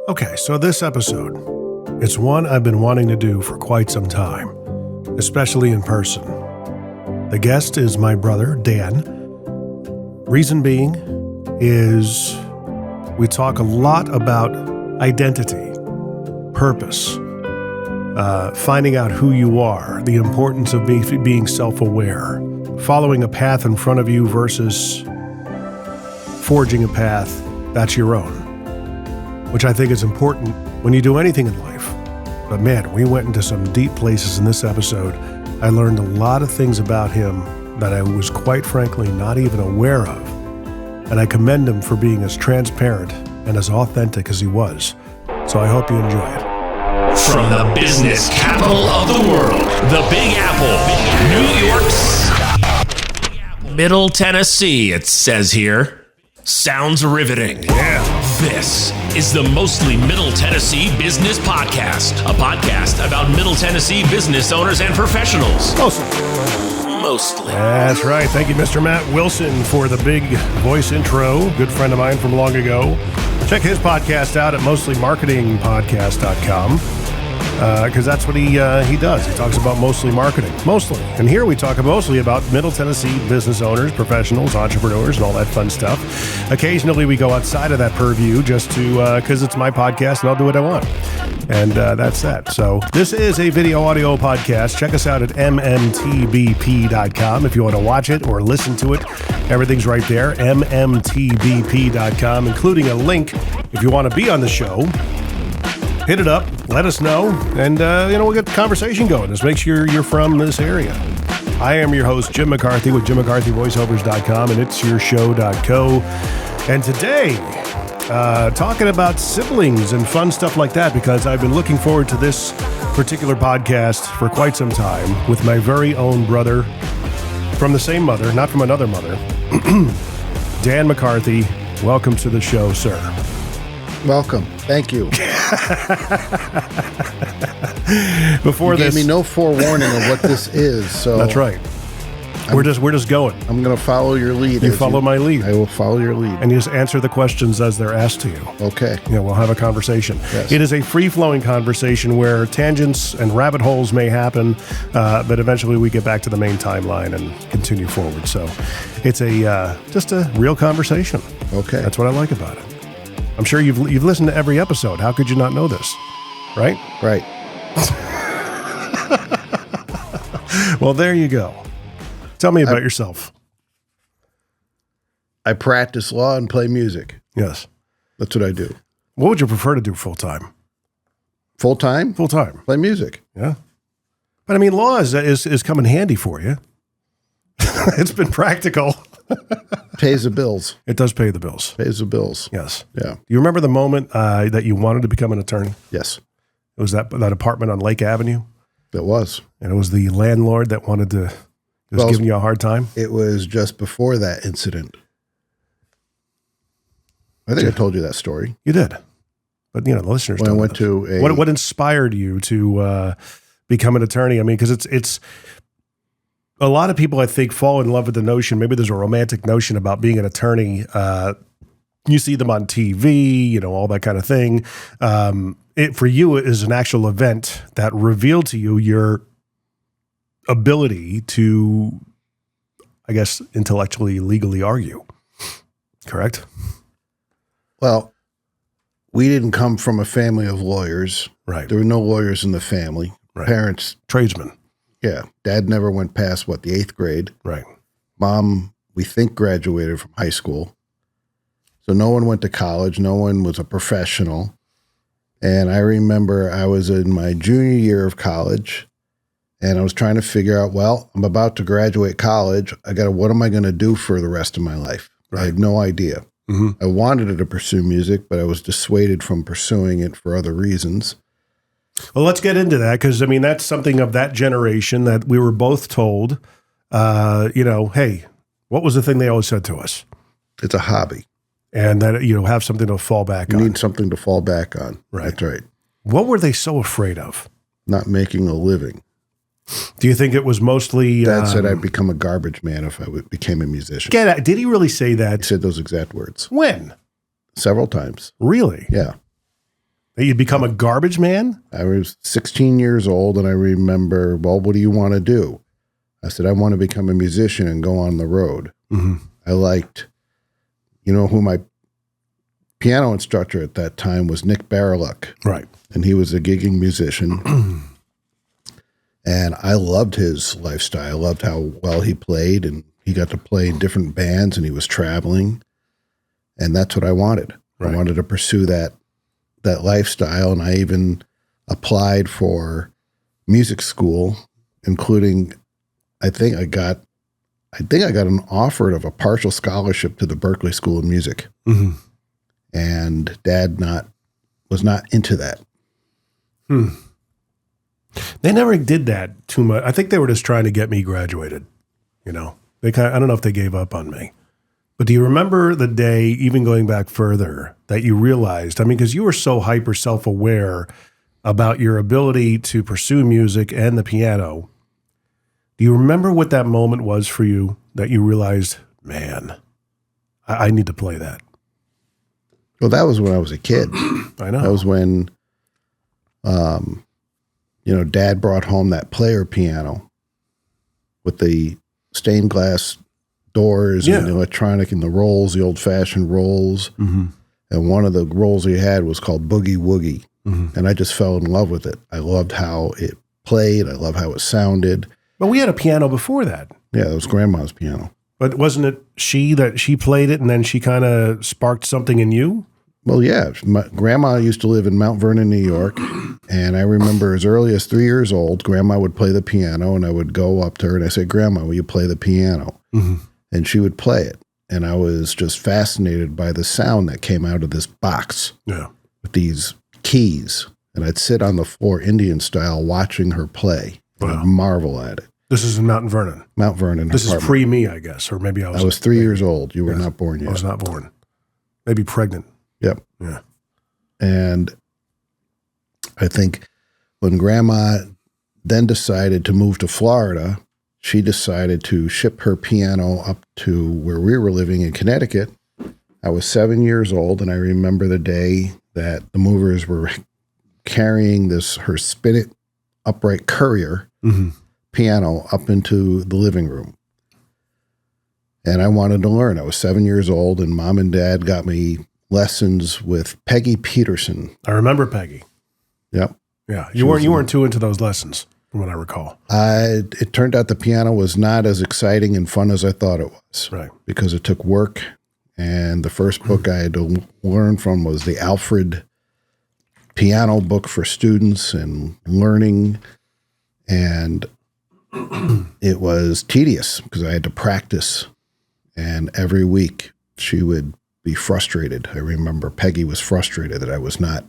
Okay, so this episode, it's one I've been wanting to do for quite some time, especially in person. The guest is my brother, Dan. Reason being is we talk a lot about identity, purpose, finding out who you are, the importance of being self-aware, following a path in front of you versus forging a path that's your own, which I think is important when you do anything in life. But man, we went into some deep places in this episode. I learned a lot of things about him that I was quite frankly not even aware of. And I commend him for being as transparent and as authentic as he was. So I hope you enjoy it. From the business capital of the world, the Big Apple, New York's Middle Tennessee, it says here. Sounds riveting. Yeah. This is the Mostly Middle Tennessee Business Podcast, a podcast about Middle Tennessee business owners and professionals. Mostly. That's right. Thank you, Mr. Matt Wilson, for the big voice intro. Good friend of mine from long ago. Check his podcast out at mostlymarketingpodcast.com. Because that's what he does. He talks about mostly marketing. Mostly. And here we talk mostly about Middle Tennessee business owners, professionals, entrepreneurs, and all that fun stuff. Occasionally we go outside of that purview just to, because it's my podcast and I'll do what I want. And that's that. So this is a video audio podcast. Check us out at MMTBP.com if you want to watch it or listen to it. Everything's right there. MMTBP.com, including a link if you want to be on the show. Hit it up, let us know, and we'll get the conversation going. Just make sure you're from this area. I am your host, Jim McCarthy, with JimMcCarthyVoiceovers.com, and it's your show.co. And today, talking about siblings and fun stuff like that, because I've been looking forward to this particular podcast for quite some time with my very own brother from the same mother, not from another mother, Dan McCarthy. Welcome to the show, sir. Welcome. Thank you. Before you gave me no forewarning of what this is, so that's right. We're just going. I'm going to follow your lead. You follow my lead. I will follow your lead, and you just answer the questions as they're asked to you. Okay. We'll have a conversation. Yes. It is a free-flowing conversation where tangents and rabbit holes may happen, but eventually we get back to the main timeline and continue forward. So it's just a real conversation. Okay. That's what I like about it. I'm sure you've listened to every episode. How could you not know this? Right? Right. Well, there you go. Tell me about yourself. I practice law and play music. Yes. That's what I do. What would you prefer to do full-time? Full-time? Full-time. Play music. Yeah. But I mean, law is coming handy for you. It's been practical. Pays the bills. It does pay the bills. Pays the bills. Yes. Yeah. Do you remember the moment that you wanted to become an attorney? Yes. It was that apartment on Lake Avenue? It was. And it was the landlord that was giving you a hard time? It was just before that incident. I think I told you that story. You did. But, the listeners when don't I went know to what inspired you to become an attorney? I mean, because it's a lot of people, I think, fall in love with the notion. Maybe there's a romantic notion about being an attorney. You see them on TV, all that kind of thing. For you, it is an actual event that revealed to you your ability to, I guess, intellectually, legally argue. Correct? Well, we didn't come from a family of lawyers. Right. There were no lawyers in the family. Right. Parents. Tradesmen. Yeah. Dad never went past, the 8th grade. Right. Mom, we think, graduated from high school. So no one went to college. No one was a professional. And I remember I was in my junior year of college and I was trying to figure out, I'm about to graduate college. What am I going to do for the rest of my life? Right. I had no idea. Mm-hmm. I wanted to pursue music, but I was dissuaded from pursuing it for other reasons. Well, let's get into that because, that's something of that generation that we were both told, hey, what was the thing they always said to us? It's a hobby. And that, have something to fall back on. You need something to fall back on. Right. That's right. What were they so afraid of? Not making a living. Do you think it was mostly... Dad said I'd become a garbage man if I became a musician. Did he really say that? He said those exact words. When? Several times. Really? Yeah. That you'd become a garbage man? I was 16 years old, and I remember, well, what do you want to do? I said, I want to become a musician and go on the road. Mm-hmm. I liked, who my piano instructor at that time was Nick Bariluk. Right. And he was a gigging musician. And I loved his lifestyle. I loved how well he played, and he got to play in different bands, and he was traveling. And that's what I wanted. Right. I wanted to pursue that lifestyle, and I even applied for music school, including I think I got an offer of a partial scholarship to the Berklee School of Music. Mm-hmm. And Dad was not into that. They never did that too much. I think they were just trying to get me graduated. I don't know if they gave up on me. But do you remember the day, even going back further, that you realized, because you were so hyper self-aware about your ability to pursue music and the piano. Do you remember what that moment was for you that you realized, man, I need to play that? Well, that was when I was a kid. I know. That was when, Dad brought home that player piano with the stained glass doors and the electronic and the rolls, the old-fashioned rolls. Mm-hmm. And one of the rolls he had was called Boogie Woogie. Mm-hmm. And I just fell in love with it. I loved how it played. I loved how it sounded. But we had a piano before that. Yeah, it was Grandma's piano. But wasn't it she played it and then she kind of sparked something in you? Well, yeah. My Grandma used to live in Mount Vernon, New York. And I remember as early as 3 years old, Grandma would play the piano, and I would go up to her and I said, Grandma, will you play the piano? Mm-hmm. And she would play it. And I was just fascinated by the sound that came out of this box with these keys. And I'd sit on the floor Indian style watching her play and I'd marvel at it. This is in Mount Vernon. Mount Vernon. This is pre-me, I guess, or maybe I was. I was 3 years old. You were not born yet. I was not born. Maybe pregnant. Yep. Yeah. And I think when Grandma then decided to move to Florida, she decided to ship her piano up to where we were living in Connecticut. I was 7 years old, and I remember the day that the movers were carrying her Spinet upright Courier piano up into the living room. And I wanted to learn. I was 7 years old, and Mom and Dad got me lessons with Peggy Peterson. I remember Peggy. Yep. Yeah. You weren't too into those lessons, from what I recall. It turned out the piano was not as exciting and fun as I thought it was. Right. Because it took work. And the first book I had to learn from was the Alfred piano book for students and learning. And it was tedious because I had to practice. And every week she would be frustrated. I remember Peggy was frustrated that I was not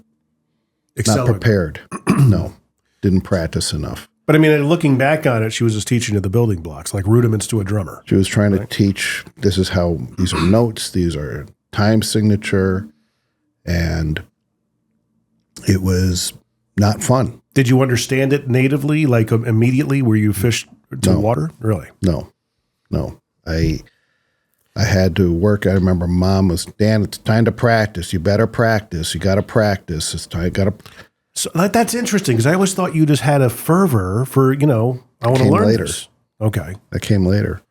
prepared. No, didn't practice enough. But looking back on it, she was just teaching you the building blocks, like rudiments to a drummer. She was trying to teach, this is how, these are notes, these are time signature, and it was not fun. Did you understand it natively, like immediately? Were you fished to water? Really? No. I had to work. I remember Mom was, Dan, it's time to practice. You better practice. You got to practice. It's time. So that's interesting because I always thought you just had a fervor for, I want to learn later. This. Okay. That came later.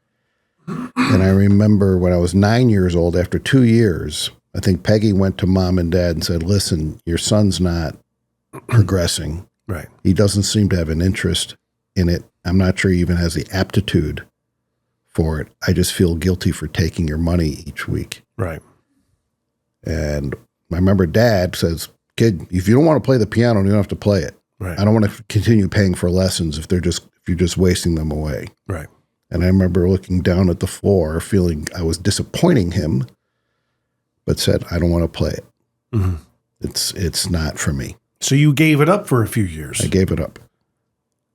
And I remember when I was 9 years old, after 2 years, I think Peggy went to Mom and Dad and said, listen, your son's not progressing. Right. He doesn't seem to have an interest in it. I'm not sure he even has the aptitude for it. I just feel guilty for taking your money each week. Right. And I remember Dad says, kid, if you don't want to play the piano, you don't have to play it. Right. I don't want to continue paying for lessons if you're just wasting them away. Right. And I remember looking down at the floor, feeling I was disappointing him, but said, I don't want to play it. Mm-hmm. It's not for me. So you gave it up for a few years. I gave it up.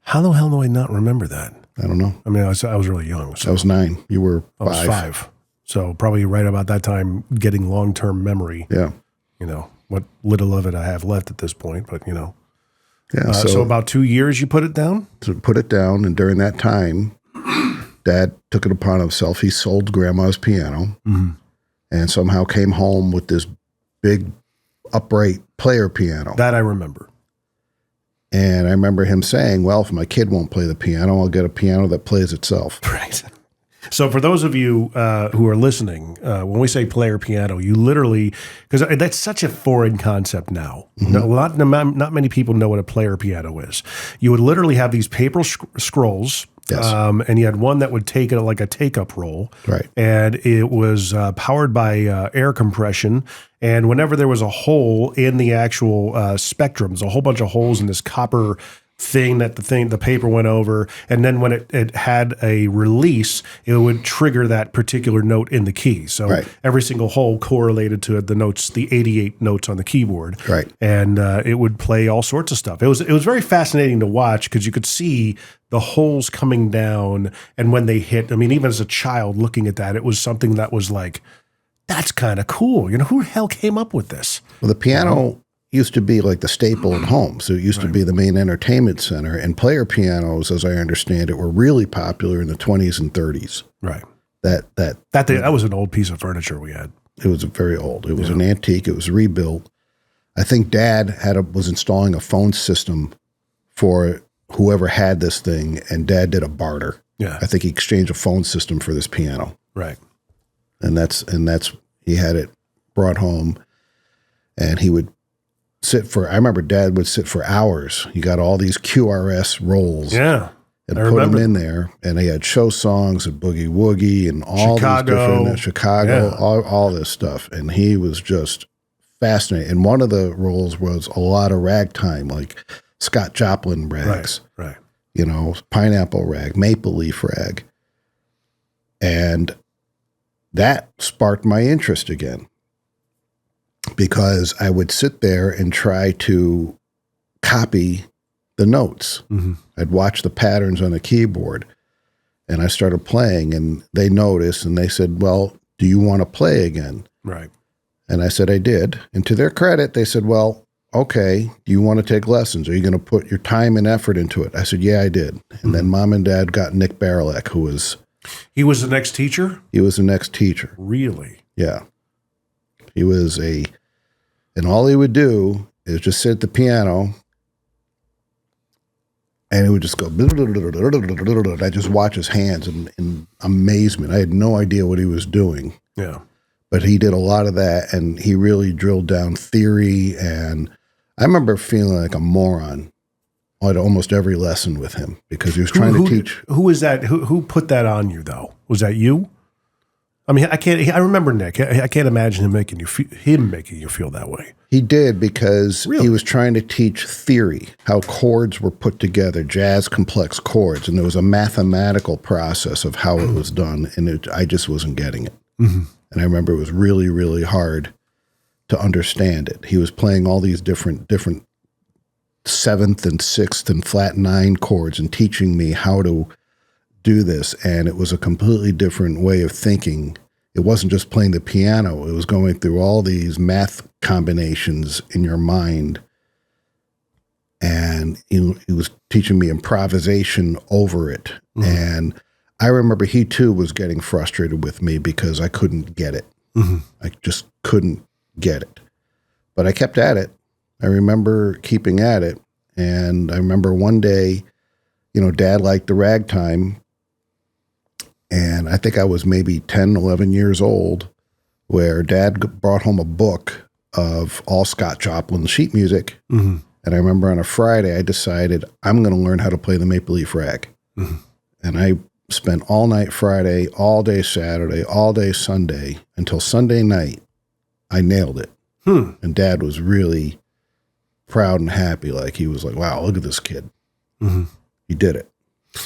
How the hell do I not remember that? I don't know. I was really young. So I was 9. You were 5. I was 5. So probably right about that time, getting long-term memory. Yeah. What little of it I have left at this point, but Yeah. So about 2 years you put it down? To put it down. And during that time, Dad took it upon himself. He sold Grandma's piano and somehow came home with this big upright player piano. That I remember. And I remember him saying, well, if my kid won't play the piano, I'll get a piano that plays itself. Right. So for those of you who are listening, when we say player piano, you literally, because that's such a foreign concept now. Mm-hmm. Not many people know what a player piano is. You would literally have these paper scrolls, Yes. and you had one that would take it like a take-up roll. Right. And it was powered by air compression. And whenever there was a hole in the actual spectrum, there's a whole bunch of holes in this copper thing that the paper went over, and then when it had a release, it would trigger that particular note in the key. So Right. every single hole correlated to the notes, the 88 notes on the keyboard. Right. And it would play all sorts of stuff. It was very fascinating to watch because you could see the holes coming down, and when they hit, I mean, even as a child looking at that, it was something that was like, that's kind of cool. You know, who the hell came up with this? Well, the piano used to be like the staple at home. So it used to be the main entertainment center. And player pianos, as I understand it, were really popular in the 20s and 30s. Right. That was an old piece of furniture we had. It was very old. It was an antique. It was rebuilt. I think Dad was installing a phone system for whoever had this thing, and Dad did a barter. Yeah. I think he exchanged a phone system for this piano. Right. And that's he had it brought home, and he would I remember Dad would sit for hours. He got all these QRS rolls. Yeah. And put them in there. And he had show songs and Boogie Woogie and all Chicago. these different Chicago, all this stuff. And he was just fascinated. And one of the rolls was a lot of ragtime, like Scott Joplin rags. Right. You know, pineapple rag, maple leaf rag. And that sparked my interest again, because I would sit there and try to copy the notes. Mm-hmm. I'd watch the patterns on the keyboard, and I started playing, and they noticed, and they said, well, do you want to play again? Right. And I said, I did. And to their credit, they said, well, okay, do you want to take lessons? Are you going to put your time and effort into it? I said, yeah, I did. And then Mom and Dad got Nick Barilek, who was... He was the next teacher? He was the next teacher. Really? Yeah. He was and all he would do is just sit at the piano, and he would just go, and I just watch his hands in amazement. I had no idea what he was doing. Yeah. But he did a lot of that, and he really drilled down theory, and I remember feeling like a moron at almost every lesson with him, because he was trying to teach. Who was that? Who put that on you, though? Was that you? I mean, I remember Nick. I can't imagine him making you feel that way. He did, because Really? he was trying to teach theory, how chords were put together, jazz complex chords, and there was a mathematical process of how it was done, and I just wasn't getting it. Mm-hmm. And I remember it was really, really hard to understand it. He was playing all these different seventh and sixth and flat nine chords and teaching me how to do this. And it was a completely different way of thinking. It wasn't just playing the piano. It was going through all these math combinations in your mind. And he was teaching me improvisation over it. Mm-hmm. And I remember he too was getting frustrated with me because I couldn't get it. Mm-hmm. I just couldn't get it. But I kept at it. I remember keeping at it. And I remember one day, Dad liked the ragtime. And I think I was maybe 10, 11 years old, where Dad brought home a book of all Scott Joplin sheet music. Mm-hmm. And I remember on a Friday, I decided I'm going to learn how to play the maple leaf rag. Mm-hmm. And I spent all night Friday, all day Saturday, all day Sunday, until Sunday night. I nailed it. And Dad was really proud and happy. Like, he was like, wow, look at this kid. Mm-hmm. He did it.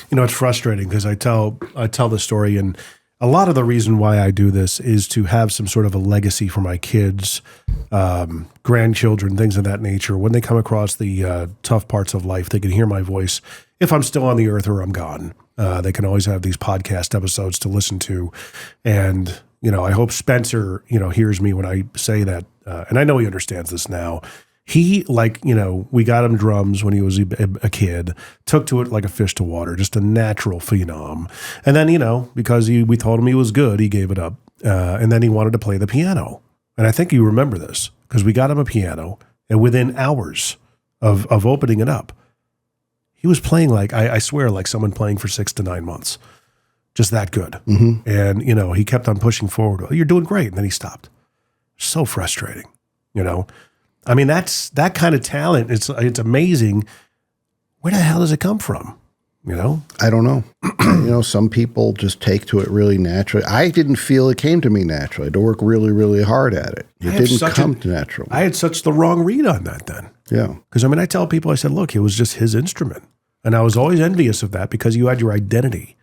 It's frustrating because I tell the story, and a lot of the reason why I do this is to have some sort of a legacy for my kids, grandchildren, things of that nature. When they come across the tough parts of life, they can hear my voice. If I'm still on the earth or I'm gone, they can always have these podcast episodes to listen to. And, I hope Spencer, hears me when I say that. And I know he understands this now. He, we got him drums when he was a kid, took to it like a fish to water, just a natural phenom. And then, because we told him he was good, he gave it up. And then he wanted to play the piano. And I think you remember this, because we got him a piano, and within hours of opening it up, he was playing like, I swear, like someone playing for 6 to 9 months. Just that good. Mm-hmm. And, he kept on pushing forward. You're doing great. And then he stopped. So frustrating, I mean, that kind of talent, it's amazing. Where the hell does it come from? I don't know. Some people just take to it really naturally. I didn't feel it came to me naturally. I had to work really, really hard at it. It didn't come natural. I had such the wrong read on that then. Yeah. Because, I tell people, I said, look, it was just his instrument. And I was always envious of that because you had your identity.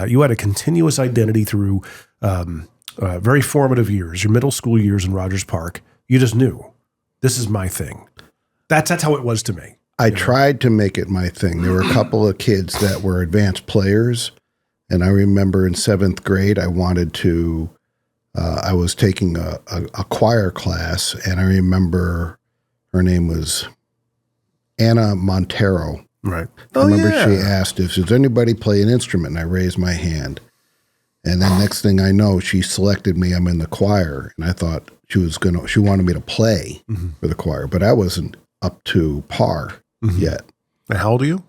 You had a continuous identity through very formative years, your middle school years in Rogers Park. You just knew, this is my thing. That's how it was to me. I tried to make it my thing. There were a couple of kids that were advanced players. And I remember in 7th grade, I wanted to, I was taking a choir class, and I remember her name was Anna Montero. Right. I remember she asked if does anybody play an instrument, and I raised my hand. And then next thing I know, she selected me. I'm in the choir, and I thought she wanted me to play for the choir, but I wasn't up to par yet. And how old are you?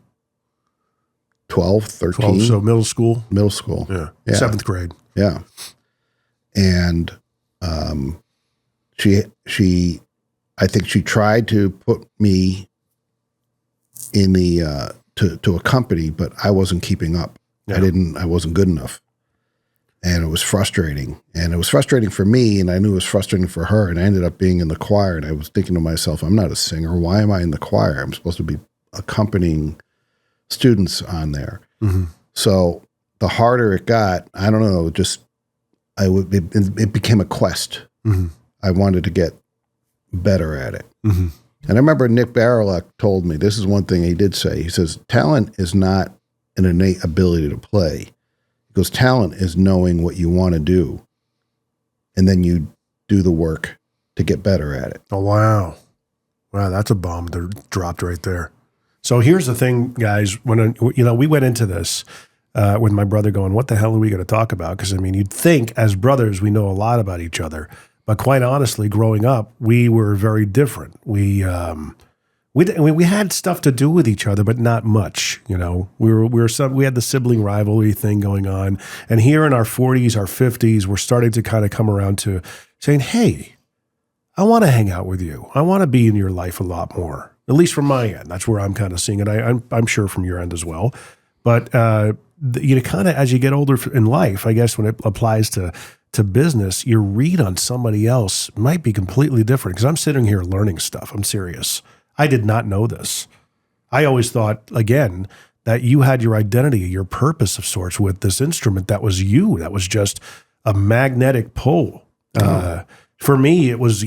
12, 13. 12, so middle school? Middle school. Yeah. Yeah. 7th grade. Yeah. And I think she tried to put me in the to a company, but I wasn't keeping up. Yeah. I wasn't good enough. And it was frustrating. And it was frustrating for me, and I knew it was frustrating for her. And I ended up being in the choir, and I was thinking to myself, I'm not a singer. Why am I in the choir? I'm supposed to be accompanying students on there. Mm-hmm. So the harder it got, I don't know, it became a quest. Mm-hmm. I wanted to get better at it. Mm-hmm. And I remember Nick Barilak told me, this is one thing he did say. He says, talent is not an innate ability to play. Because talent is knowing what you want to do, and then you do the work to get better at it. Oh, wow. Wow, that's a bomb that dropped right there. So here's the thing, guys. When we went into this with my brother going, what the hell are we going to talk about? Because, you'd think as brothers we know a lot about each other. But quite honestly, growing up, we were very different. We had stuff to do with each other, but not much. We had the sibling rivalry thing going on, and here in our 40s, our 50s, we're starting to kind of come around to saying, "Hey, I want to hang out with you. I want to be in your life a lot more." At least from my end, that's where I'm kind of seeing it. I'm sure from your end as well. But kind of as you get older in life, I guess when it applies to business, your read on somebody else might be completely different. Because I'm sitting here learning stuff. I'm serious. I did not know this. I always thought, again, that you had your identity, your purpose of sorts with this instrument that was you. That was just a magnetic pull. For me, it was,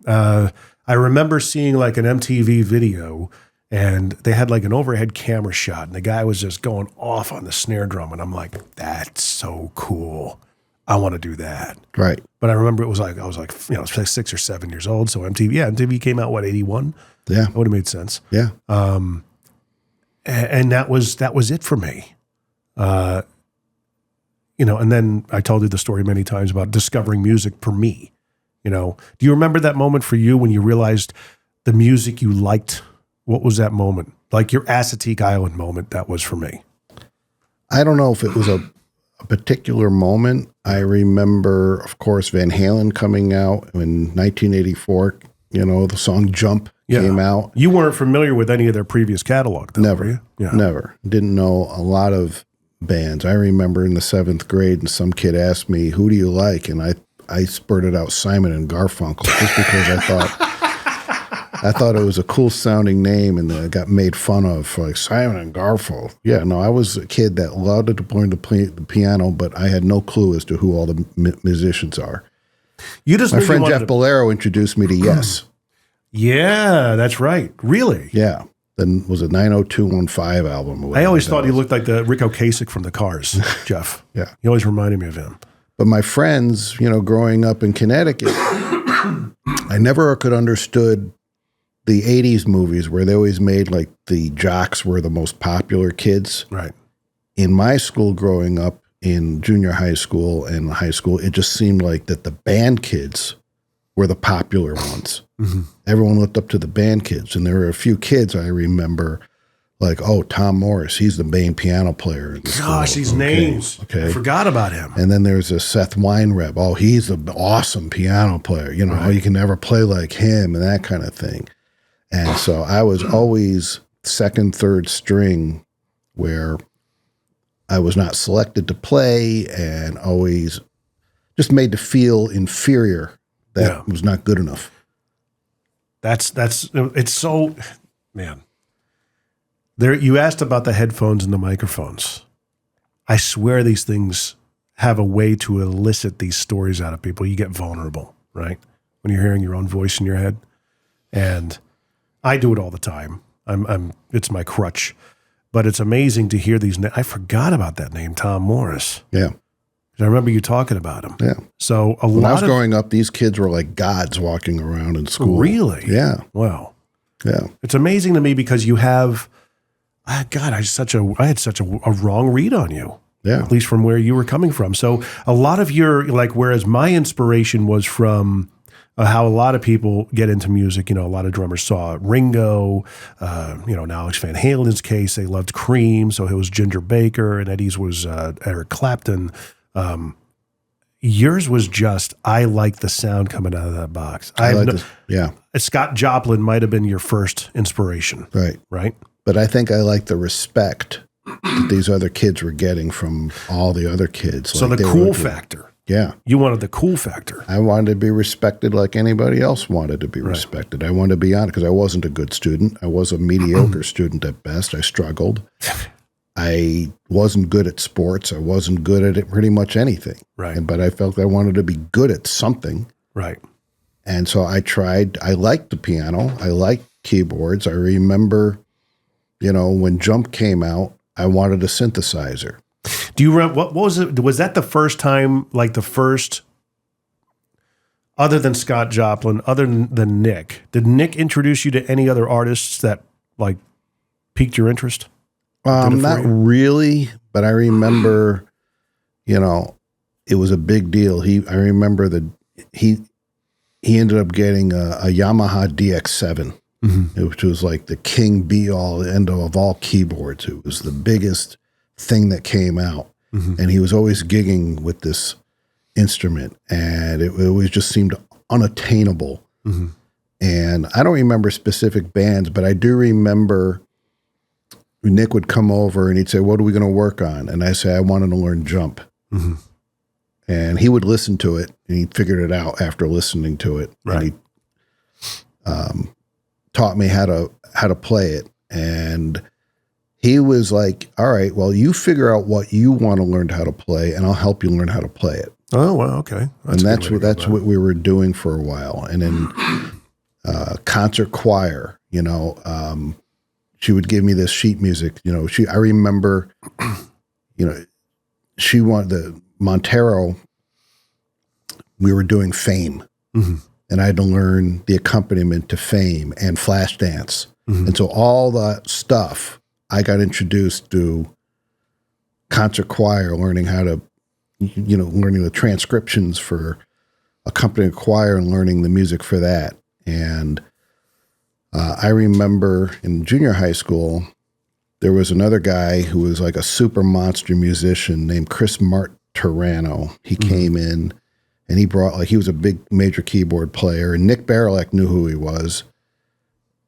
I remember seeing like an MTV video, and they had like an overhead camera shot, and the guy was just going off on the snare drum. And I'm like, that's so cool. I want to do that. Right. But I remember I was like 6 or 7 years old. So MTV came out, 81? Yeah. That would have made sense. Yeah. And that was it for me. And then I told you the story many times about discovering music for me. Do you remember that moment for you when you realized the music you liked? What was that moment? Like your Assateague Island moment, that was for me. I don't know if it was a particular moment. I remember, of course, Van Halen coming out in 1984. The song Jump came out. You weren't familiar with any of their previous catalog, though, never, were you? Yeah. Never. Didn't know a lot of bands. I remember in the 7th grade, and some kid asked me, "Who do you like?" And I spurted out Simon and Garfunkel just because I thought it was a cool sounding name, and then it got made fun of, like Simon and Garfunkel. Yeah, no, I was a kid that loved to play the piano, but I had no clue as to who all the musicians are. My friend Jeff Bolero introduced me to Yes. Yeah, that's right. Really? Yeah. Then was a 90215 album. I always thought he looked like the Rick Ocasek from the Cars, Jeff. Yeah. He always reminded me of him. But my friends, growing up in Connecticut, I never could understood the 80s movies where they always made like the jocks were the most popular kids. Right. In my school growing up, in junior high school and high school, it just seemed like that the band kids were the popular ones. Mm-hmm. Everyone looked up to the band kids, and there were a few kids I remember, like, oh, Tom Morris, he's the main piano player. Gosh, these names. Okay. I forgot about him. And then there's a Seth Weinreb. Oh, he's an awesome piano player. You know, you can never play like him and that kind of thing. And so I was always second, third string where I was not selected to play and always just made to feel inferior. That was not good enough. It's so, man. There, you asked about the headphones and the microphones. I swear these things have a way to elicit these stories out of people. You get vulnerable, right? When you're hearing your own voice in your head. And I do it all the time. It's my crutch. But it's amazing to hear these. I forgot about that name, Tom Morris. Yeah. I remember you talking about him. Yeah. So when I was growing up, these kids were like gods walking around in school. Really? Yeah. Wow. Yeah. It's amazing to me because you have, God, I had such a wrong read on you. Yeah. At least from where you were coming from. So a lot of your, like, whereas my inspiration was from how a lot of people get into music, you know, a lot of drummers saw Ringo, you know, in Alex Van Halen's case, they loved Cream. So it was Ginger Baker, and Eddie's was Eric Clapton. Yours was just, I like the sound coming out of that box. Scott Joplin might have been your first inspiration. Right. Right. But I think I like the respect that these other kids were getting from all the other kids. So the cool factor. Yeah. You wanted the cool factor. I wanted to be respected like anybody else wanted to be respected. I wanted to be honest because I wasn't a good student. I was a mediocre student at best. I struggled. I wasn't good at sports. I wasn't good at it, pretty much anything. Right. But I felt I wanted to be good at something. Right. And so I tried. I liked the piano. I liked keyboards. I remember, you know, when Jump came out, I wanted a synthesizer. Do you remember, what was it? Was that the first time, like the first, other than Scott Joplin, other than Nick, did Nick introduce you to any other artists that like piqued your interest? Not really, but I remember, you know, it was a big deal. I remember that he ended up getting a Yamaha DX7, which was like the king be all end all of all keyboards. It was the biggest thing that came out, and he was always gigging with this instrument, and it always just seemed unattainable. And I don't remember specific bands, but I do remember Nick would come over and he'd say, "What are we going to work on?" And I say, "I wanted to learn Jump." And he would listen to it, and he figured it out after listening to it. Right. And he taught me how to play it. And he was like, "All right, well, you figure out what you want to learn how to play, and I'll help you learn how to play it." Oh, well, okay. That's what we were doing for a while. And then concert choir, you know, she would give me this sheet music. You know, I remember, you know, she wanted the Montero. We were doing Fame, and I had to learn the accompaniment to Fame and Flashdance, and so all that stuff I got introduced to concert choir, learning how to, you know, learning the transcriptions for accompanying choir and learning the music for that. And I remember in junior high school, there was another guy who was like a super monster musician named Chris Martirano. He came in and he brought, like, he was a big major keyboard player, and Nick Barilek knew who he was.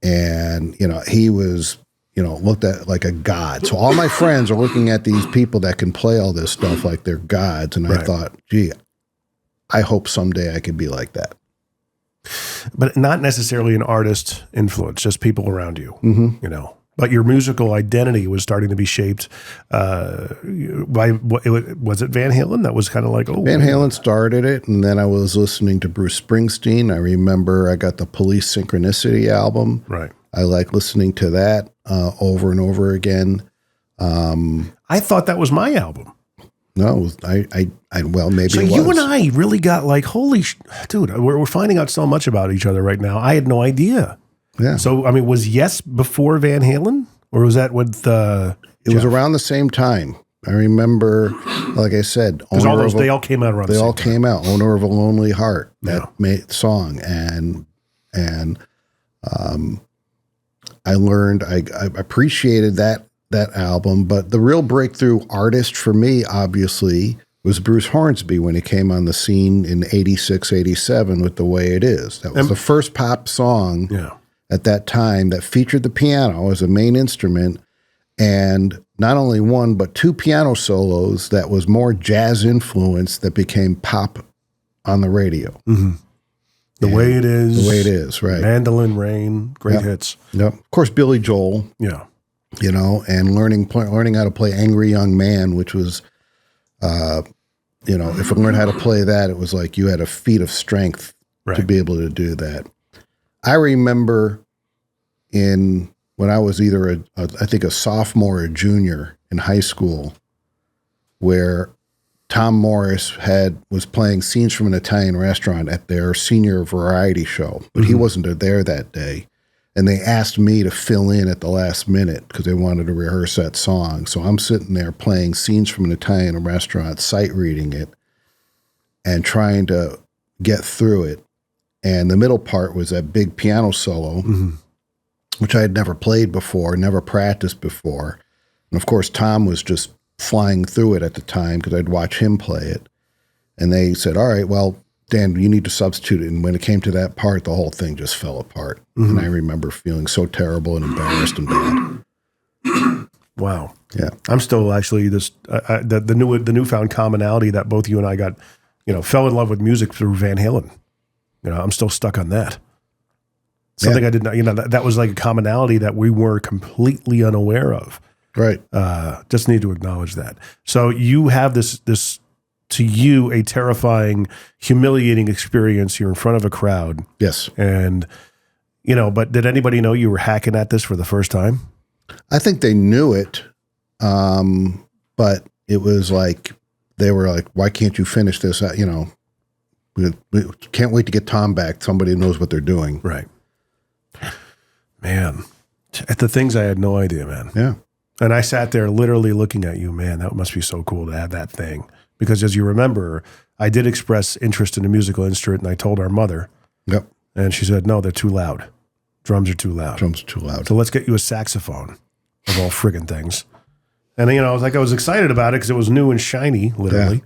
And, you know, he was, you know, looked at like a god. So all my friends are looking at these people that can play all this stuff like they're gods. And I thought, gee, I hope someday I could be like that. But not necessarily an artist influence, just people around you, you know. But your musical identity was starting to be shaped by, was it Van Halen? That was kind of like, oh. Van Halen started it, and then I was listening to Bruce Springsteen. I remember I got the Police Synchronicity album. Right. I like listening to that over and over again. I thought that was my album. No, well, maybe so it was. You and I really got like, dude, we're finding out so much about each other right now. I had no idea. Yeah. So, I mean, was Yes before Van Halen, or was that with It was around the same time. I remember, like I said, because they all came out around. They all came out. Owner of a Lonely Heart, that song, and I learned, I appreciated that album, but the real breakthrough artist for me, obviously, was Bruce Hornsby when he came on the scene in 86, 87 with The Way It Is. That was the first pop song at that time that featured the piano as a main instrument, and not only one, but two piano solos that was more jazz influenced that became pop on the radio. Mm-hmm. The Way It Is, right. Mandolin Rain, great hits. Yep. Of course, Billy Joel. Yeah. You know, and learning how to play Angry Young Man, which was, you know, if I learned how to play that, it was like you had a feat of strength to be able to do that. I remember when I was either I think a sophomore or junior in high school, where Tom Morris was playing Scenes from an Italian Restaurant at their senior variety show, but he wasn't there that day. And they asked me to fill in at the last minute because they wanted to rehearse that song. So I'm sitting there playing Scenes from an Italian Restaurant, sight reading it, and trying to get through it. And the middle part was that big piano solo, which I had never played before, never practiced before. And of course, Tom was just flying through it at the time because I'd watch him play it. And they said, all right, well, Dan, you need to substitute it. And when it came to that part, the whole thing just fell apart. And I remember feeling so terrible and embarrassed and bad. Wow. Yeah. I'm still actually the newfound commonality that both you and I got, you know, fell in love with music through Van Halen. You know, I'm still stuck on that. Something I did not, you know, that was like a commonality that we were completely unaware of. Right. Just need to acknowledge that. So you have this, to you, a terrifying, humiliating experience. You're in front of a crowd. Yes. And, you know, but did anybody know you were hacking at this for the first time? I think they knew it. But it was like, they were like, why can't you finish this? You know, we can't wait to get Tom back. Somebody knows what they're doing. Right. Man, at the things I had no idea, man. Yeah. And I sat there literally looking at you, man, that must be so cool to have that thing. Because as you remember, I did express interest in a musical instrument, and I told our mother. Yep. And she said, no, they're too loud. Drums are too loud. Drums are too loud. So let's get you a saxophone, of all friggin' things. And, you know, I was excited about it because it was new and shiny, literally.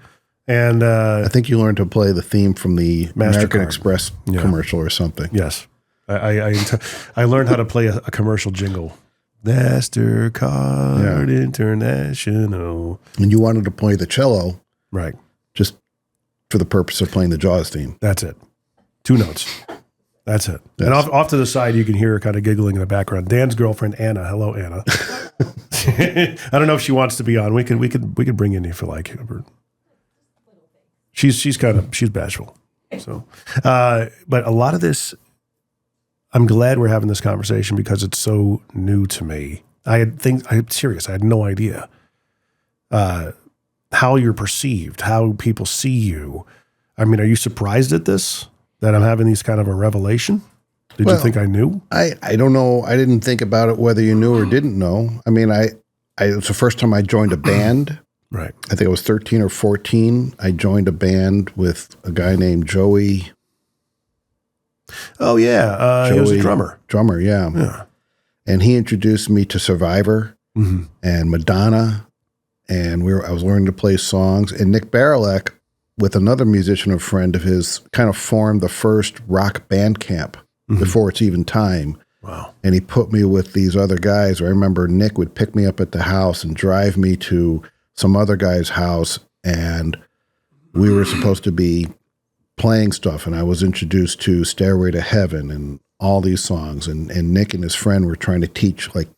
Yeah. And I think you learned to play the theme from the American MasterCard. Express commercial or something. Yes. I learned how to play a commercial jingle. MasterCard International. And you wanted to play the cello. Right. Just for the purpose of playing the Jaws theme. That's it. 2 notes. That's it. Yes. And off to the side, you can hear her kind of giggling in the background. Dan's girlfriend, Anna. Hello, Anna. I don't know if she wants to be on. We could bring in if you like. She's bashful. So, but a lot of this, I'm glad we're having this conversation because it's so new to me. I'm serious. I had no idea how you're perceived, how people see you. I mean, are you surprised at this, that I'm having these kind of a revelation? Did you think I knew? I don't know. I didn't think about it whether you knew or didn't know. I mean, it was the first time I joined a band. Right. I think I was 13 or 14. I joined a band with a guy named Joey. Oh, yeah. He was a drummer. Drummer, yeah. And he introduced me to Survivor and Madonna. And I was learning to play songs. And Nick Barilek, with another musician, a friend of his, kind of formed the first rock band camp before it's even time. Wow. And he put me with these other guys. I remember Nick would pick me up at the house and drive me to some other guy's house. And we were supposed to be playing stuff. And I was introduced to Stairway to Heaven and all these songs. And Nick and his friend were trying to teach like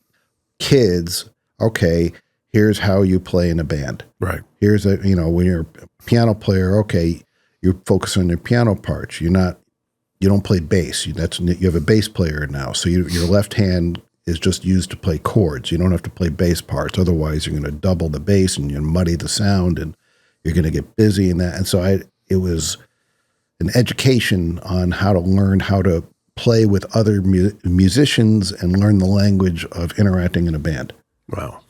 kids, okay, here's how you play in a band. Right. Here's when you're a piano player, okay, you're focused on your piano parts. You don't play bass. You have a bass player now. So your left hand is just used to play chords. You don't have to play bass parts. Otherwise, you're going to double the bass and you muddy the sound and you're going to get busy in that. And so it was an education on how to learn how to play with other musicians and learn the language of interacting in a band. Wow.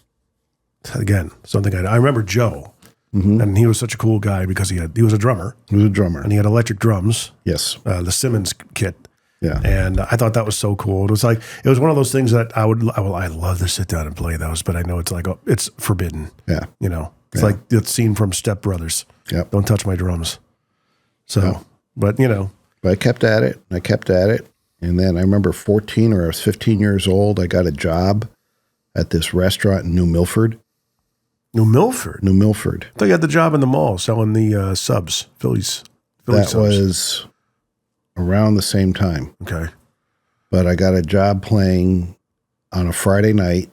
again, something I remember Joe, and he was such a cool guy because he was a drummer. He was a drummer. And he had electric drums. Yes. The Simmons kit. Yeah. And I thought that was so cool. It was one of those things that I love to sit down and play those, but I know it's like, it's forbidden. Yeah. You know, it's like the scene from Step Brothers. Yep. Don't touch my drums. So, but you know. But I kept at it. And then I remember 14 or I was 15 years old. I got a job at this restaurant in New Milford. New Milford? New Milford. I thought you had the job in the mall selling the subs, Philly That subs. was around the same time. Okay. But I got a job playing on a Friday night.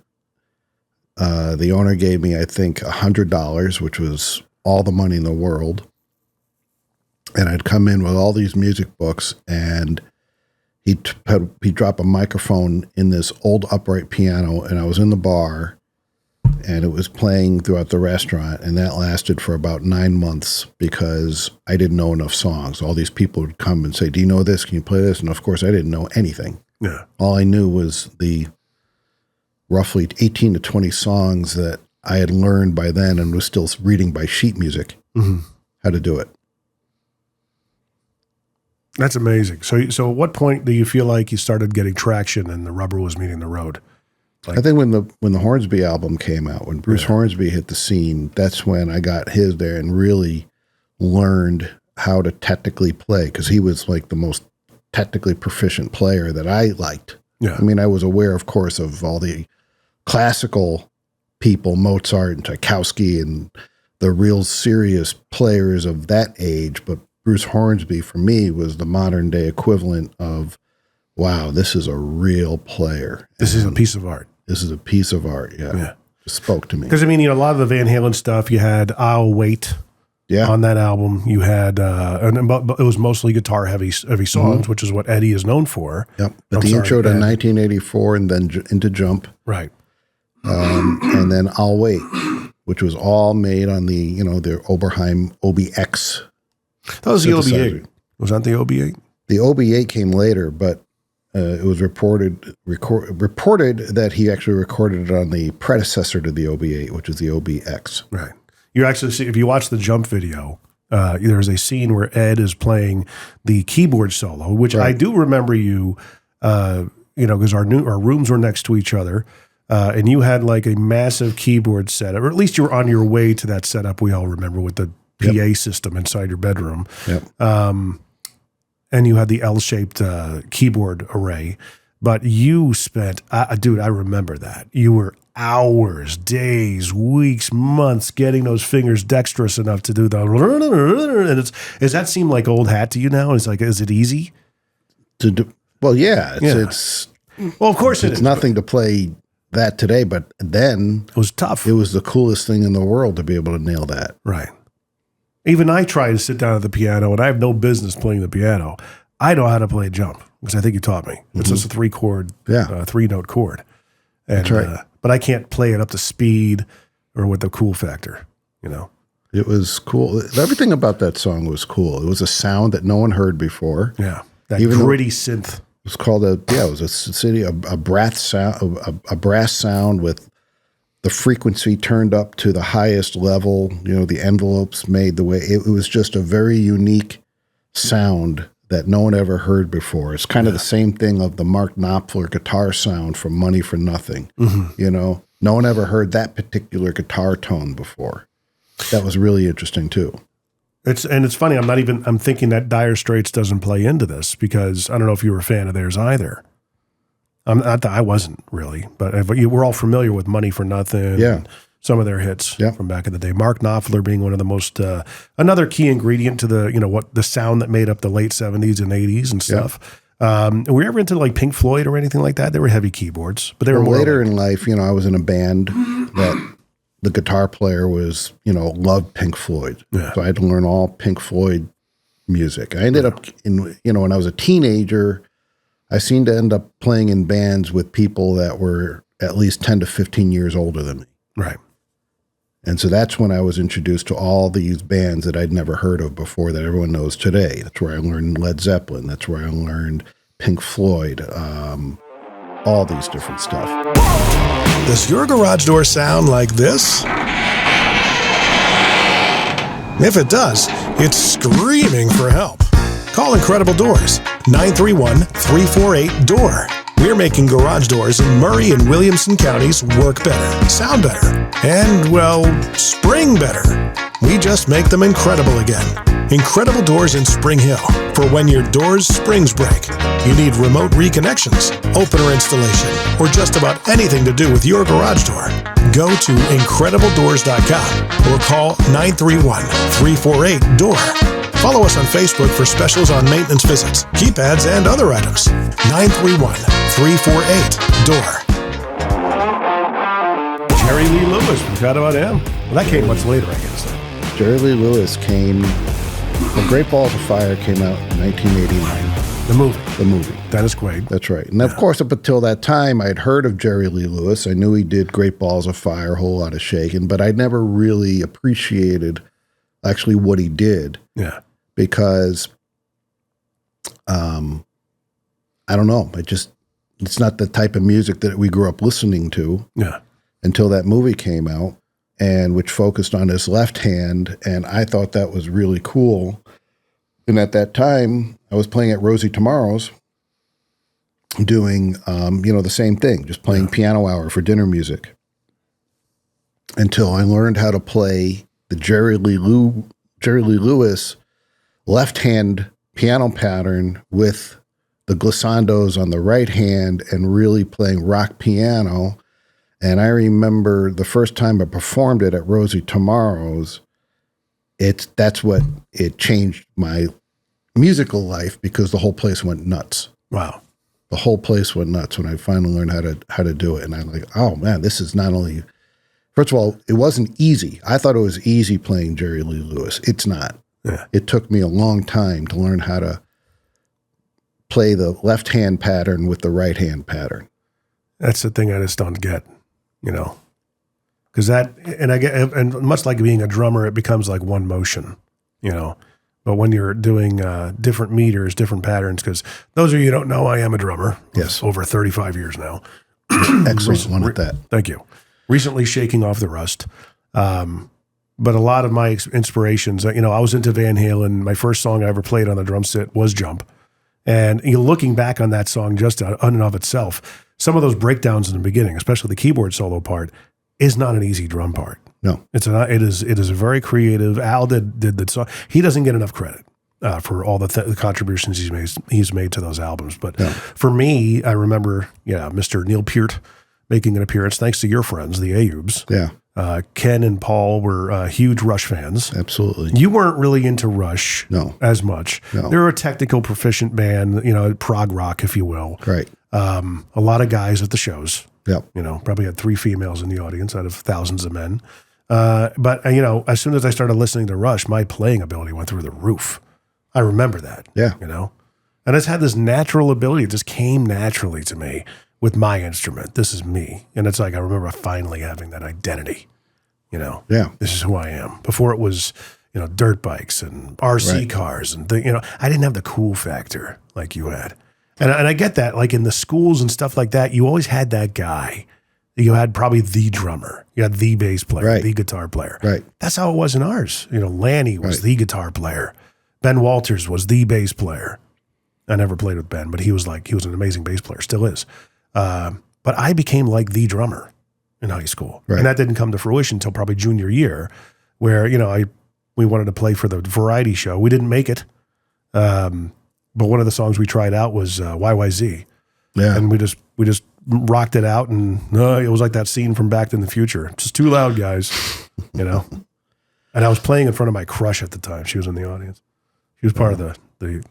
The owner gave me, I think, $100, which was all the money in the world. And I'd come in with all these music books, and he'd drop a microphone in this old upright piano, and I was in the bar, and it was playing throughout the restaurant, and that lasted for about 9 months because I didn't know enough songs. All these people would come and say, "Do you know this? Can you play this?" And of course, I didn't know anything. Yeah. All I knew was the roughly 18 to 20 songs that I had learned by then and was still reading by sheet music how to do it. That's amazing. So at what point do you feel like you started getting traction and the rubber was meeting the road? I think when the Hornsby album came out, when Bruce Hornsby hit the scene, that's when I got his there and really learned how to technically play, because he was like the most technically proficient player that I liked. Yeah. I mean, I was aware, of course, of all the classical people, Mozart and Tchaikovsky and the real serious players of that age, but Bruce Hornsby, for me, was the modern day equivalent of, wow, this is a real player. This is a piece of art. This is a piece of art. Yeah. It spoke to me. Because, I mean, a lot of the Van Halen stuff, you had I'll Wait on that album. You had, but it was mostly guitar heavy songs, which is what Eddie is known for. Yep. But intro to 1984 and then into Jump. Right. And then I'll Wait, which was all made on the Oberheim OBX. That was the OB8. Was that the OB8? The OB8 came later, but it was reported that he actually recorded it on the predecessor to the OB8, which is the OBX. Right. You actually see, if you watch the Jump video, there's a scene where Ed is playing the keyboard solo, which I do remember you, because our rooms were next to each other, and you had like a massive keyboard setup, or at least you were on your way to that setup. We all remember with the PA system inside your bedroom. Yep. And you had the L-shaped keyboard array. But you spent, dude, I remember that. You were hours, days, weeks, months getting those fingers dexterous enough to do the, and does that seem like old hat to you now? It's like, is it easy? To do, well, yeah. It's well, of course it's nothing to play that today, but then it was tough. It was the coolest thing in the world to be able to nail that. Right. Even I try to sit down at the piano, and I have no business playing the piano. I know how to play Jump, because I think you taught me. It's just a 3-chord, 3-note chord. And, that's right. But I can't play it up to speed or with the cool factor, It was cool. Everything about that song was cool. It was a sound that no one heard before. Yeah, that gritty synth. It was called it was a brass sound with the frequency turned up to the highest level, the envelopes made the way. It was just a very unique sound that no one ever heard before. It's kind of the same thing of the Mark Knopfler guitar sound from Money for Nothing. No one ever heard that particular guitar tone before. That was really interesting too. It's funny. I'm thinking that Dire Straits doesn't play into this, because I don't know if you were a fan of theirs either. I wasn't really, but we're all familiar with Money for Nothing. Yeah. And some of their hits from back in the day. Mark Knopfler being one of the most, another key ingredient to the sound that made up the late 70s and 80s and stuff. Were you ever into like Pink Floyd or anything like that? They were heavy keyboards, but they were more later in life. I was in a band that the guitar player was, loved Pink Floyd. Yeah. So I had to learn all Pink Floyd music. I ended up when I was a teenager, I seemed to end up playing in bands with people that were at least 10 to 15 years older than me. Right. And so that's when I was introduced to all these bands that I'd never heard of before that everyone knows today. That's where I learned Led Zeppelin. That's where I learned Pink Floyd. all these different stuff. Does your garage door sound like this? If it does, it's screaming for help. Call Incredible Doors, 931-348-DOOR. We're making garage doors in Murray and Williamson counties work better, sound better, and, well, spring better. We just make them incredible again. Incredible Doors in Spring Hill. For when your door's springs break, you need remote reconnections, opener installation, or just about anything to do with your garage door. Go to IncredibleDoors.com or call 931-348-DOOR. Follow us on Facebook for specials on maintenance visits, keypads, and other items. 931-348-DOOR. Jerry Lee Lewis, we forgot about him. Well, that came much later, I guess. Jerry Lee Lewis came, The Great Balls of Fire came out in 1989. The movie. Dennis Quaid. That's right. And of course, up until that time, I'd heard of Jerry Lee Lewis. I knew he did Great Balls of Fire, a whole lot of shaking, but I never really appreciated actually what he did. Yeah. Because, I don't know. It's not the type of music that we grew up listening to. Yeah. Until that movie came out, and which focused on his left hand, and I thought that was really cool. And at that time, I was playing at Rosie Tomorrow's, doing the same thing, just playing piano hour for dinner music. Until I learned how to play the Jerry Lee Lewis left hand piano pattern with the glissandos on the right hand, and really playing rock piano. And I remember the first time I performed it at Rosie Tomorrow's, that's what it changed my musical life, because the whole place went nuts. Wow. The whole place went nuts when I finally learned how to do it. And I'm like, oh man, this is not only, first of all, it wasn't easy. I thought it was easy playing Jerry Lee Lewis. It's not. Yeah. It took me a long time to learn how to play the left hand pattern with the right hand pattern. That's the thing I just don't get. Because and much like being a drummer, it becomes like one motion, But when you're doing different meters, different patterns, because those of you who don't know, I am a drummer. Yes. Over 35 years now. Excellent one at that. Thank you. Recently shaking off the rust. But a lot of my inspirations, I was into Van Halen. My first song I ever played on the drum set was Jump. And looking back on that song just on and of itself, some of those breakdowns in the beginning, especially the keyboard solo part, is not an easy drum part. No, it is a very creative. Al did the song. He doesn't get enough credit for all the contributions he's made to those albums. But for me, I remember, Mr. Neil Peart making an appearance thanks to your friends, the Ayubs. Yeah. Ken and Paul were huge Rush fans. Absolutely. You weren't really into Rush as much. No. They were a technical, proficient band, prog rock, if you will. Right. A lot of guys at the shows. Yep. Probably had 3 females in the audience out of thousands of men. But as soon as I started listening to Rush, my playing ability went through the roof. I remember that. Yeah. And I just had this natural ability. It just came naturally to me with my instrument. This is me. And it's like, I remember finally having that identity. Yeah. This is who I am. Before it was, dirt bikes and RC cars and I didn't have the cool factor like you had. And I get that, like in the schools and stuff like that, you always had that guy. You had probably the drummer. You had the bass player, the guitar player. Right. That's how it was in ours. Lanny was the guitar player. Ben Walters was the bass player. I never played with Ben, but he was an amazing bass player, still is. But I became like the drummer in high school. Right. And that didn't come to fruition until probably junior year, where, we wanted to play for the variety show. We didn't make it. But one of the songs we tried out was YYZ. Yeah. And we just rocked it out, and it was like that scene from Back to the Future. It's just too loud, guys, And I was playing in front of my crush at the time. She was in the audience. She was part of the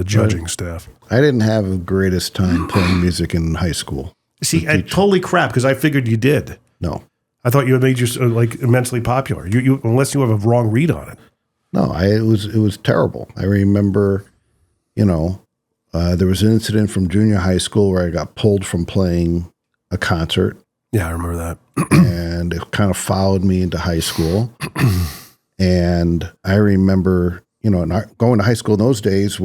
judging staff. I didn't have the greatest time playing music in high school. See, totally crap, because I figured you did. No. I thought you had made you immensely popular. You unless you have a wrong read on it. No, it was terrible. I remember, there was an incident from junior high school where I got pulled from playing a concert. Yeah, I remember that. And it kind of followed me into high school. And I remember, going to high school in those days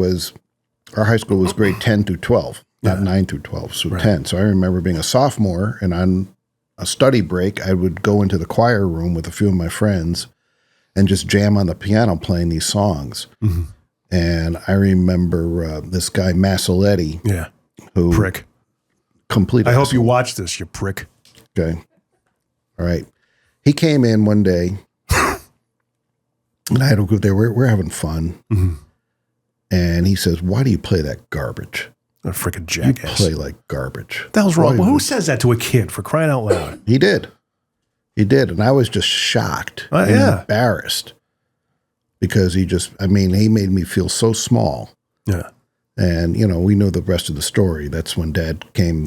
our high school was grade 10 through 12. not 9 through 12, so 10. So I remember being a sophomore, and on a study break, I would go into the choir room with a few of my friends and just jam on the piano playing these songs. Mm-hmm. And I remember this guy, Massoletti. Yeah. Who prick. Completely. I hope you watch this, you prick. Okay. All right. He came in one day, and I had a group there. We're having fun. Mm-hmm. And he says, "Why do you play that garbage? A freaking jackass. You play like garbage." What the hell's wrong? Well, who says that to a kid, for crying out loud? He did. And I was just shocked and embarrassed because he made me feel so small. Yeah. And, we know the rest of the story. That's when Dad came.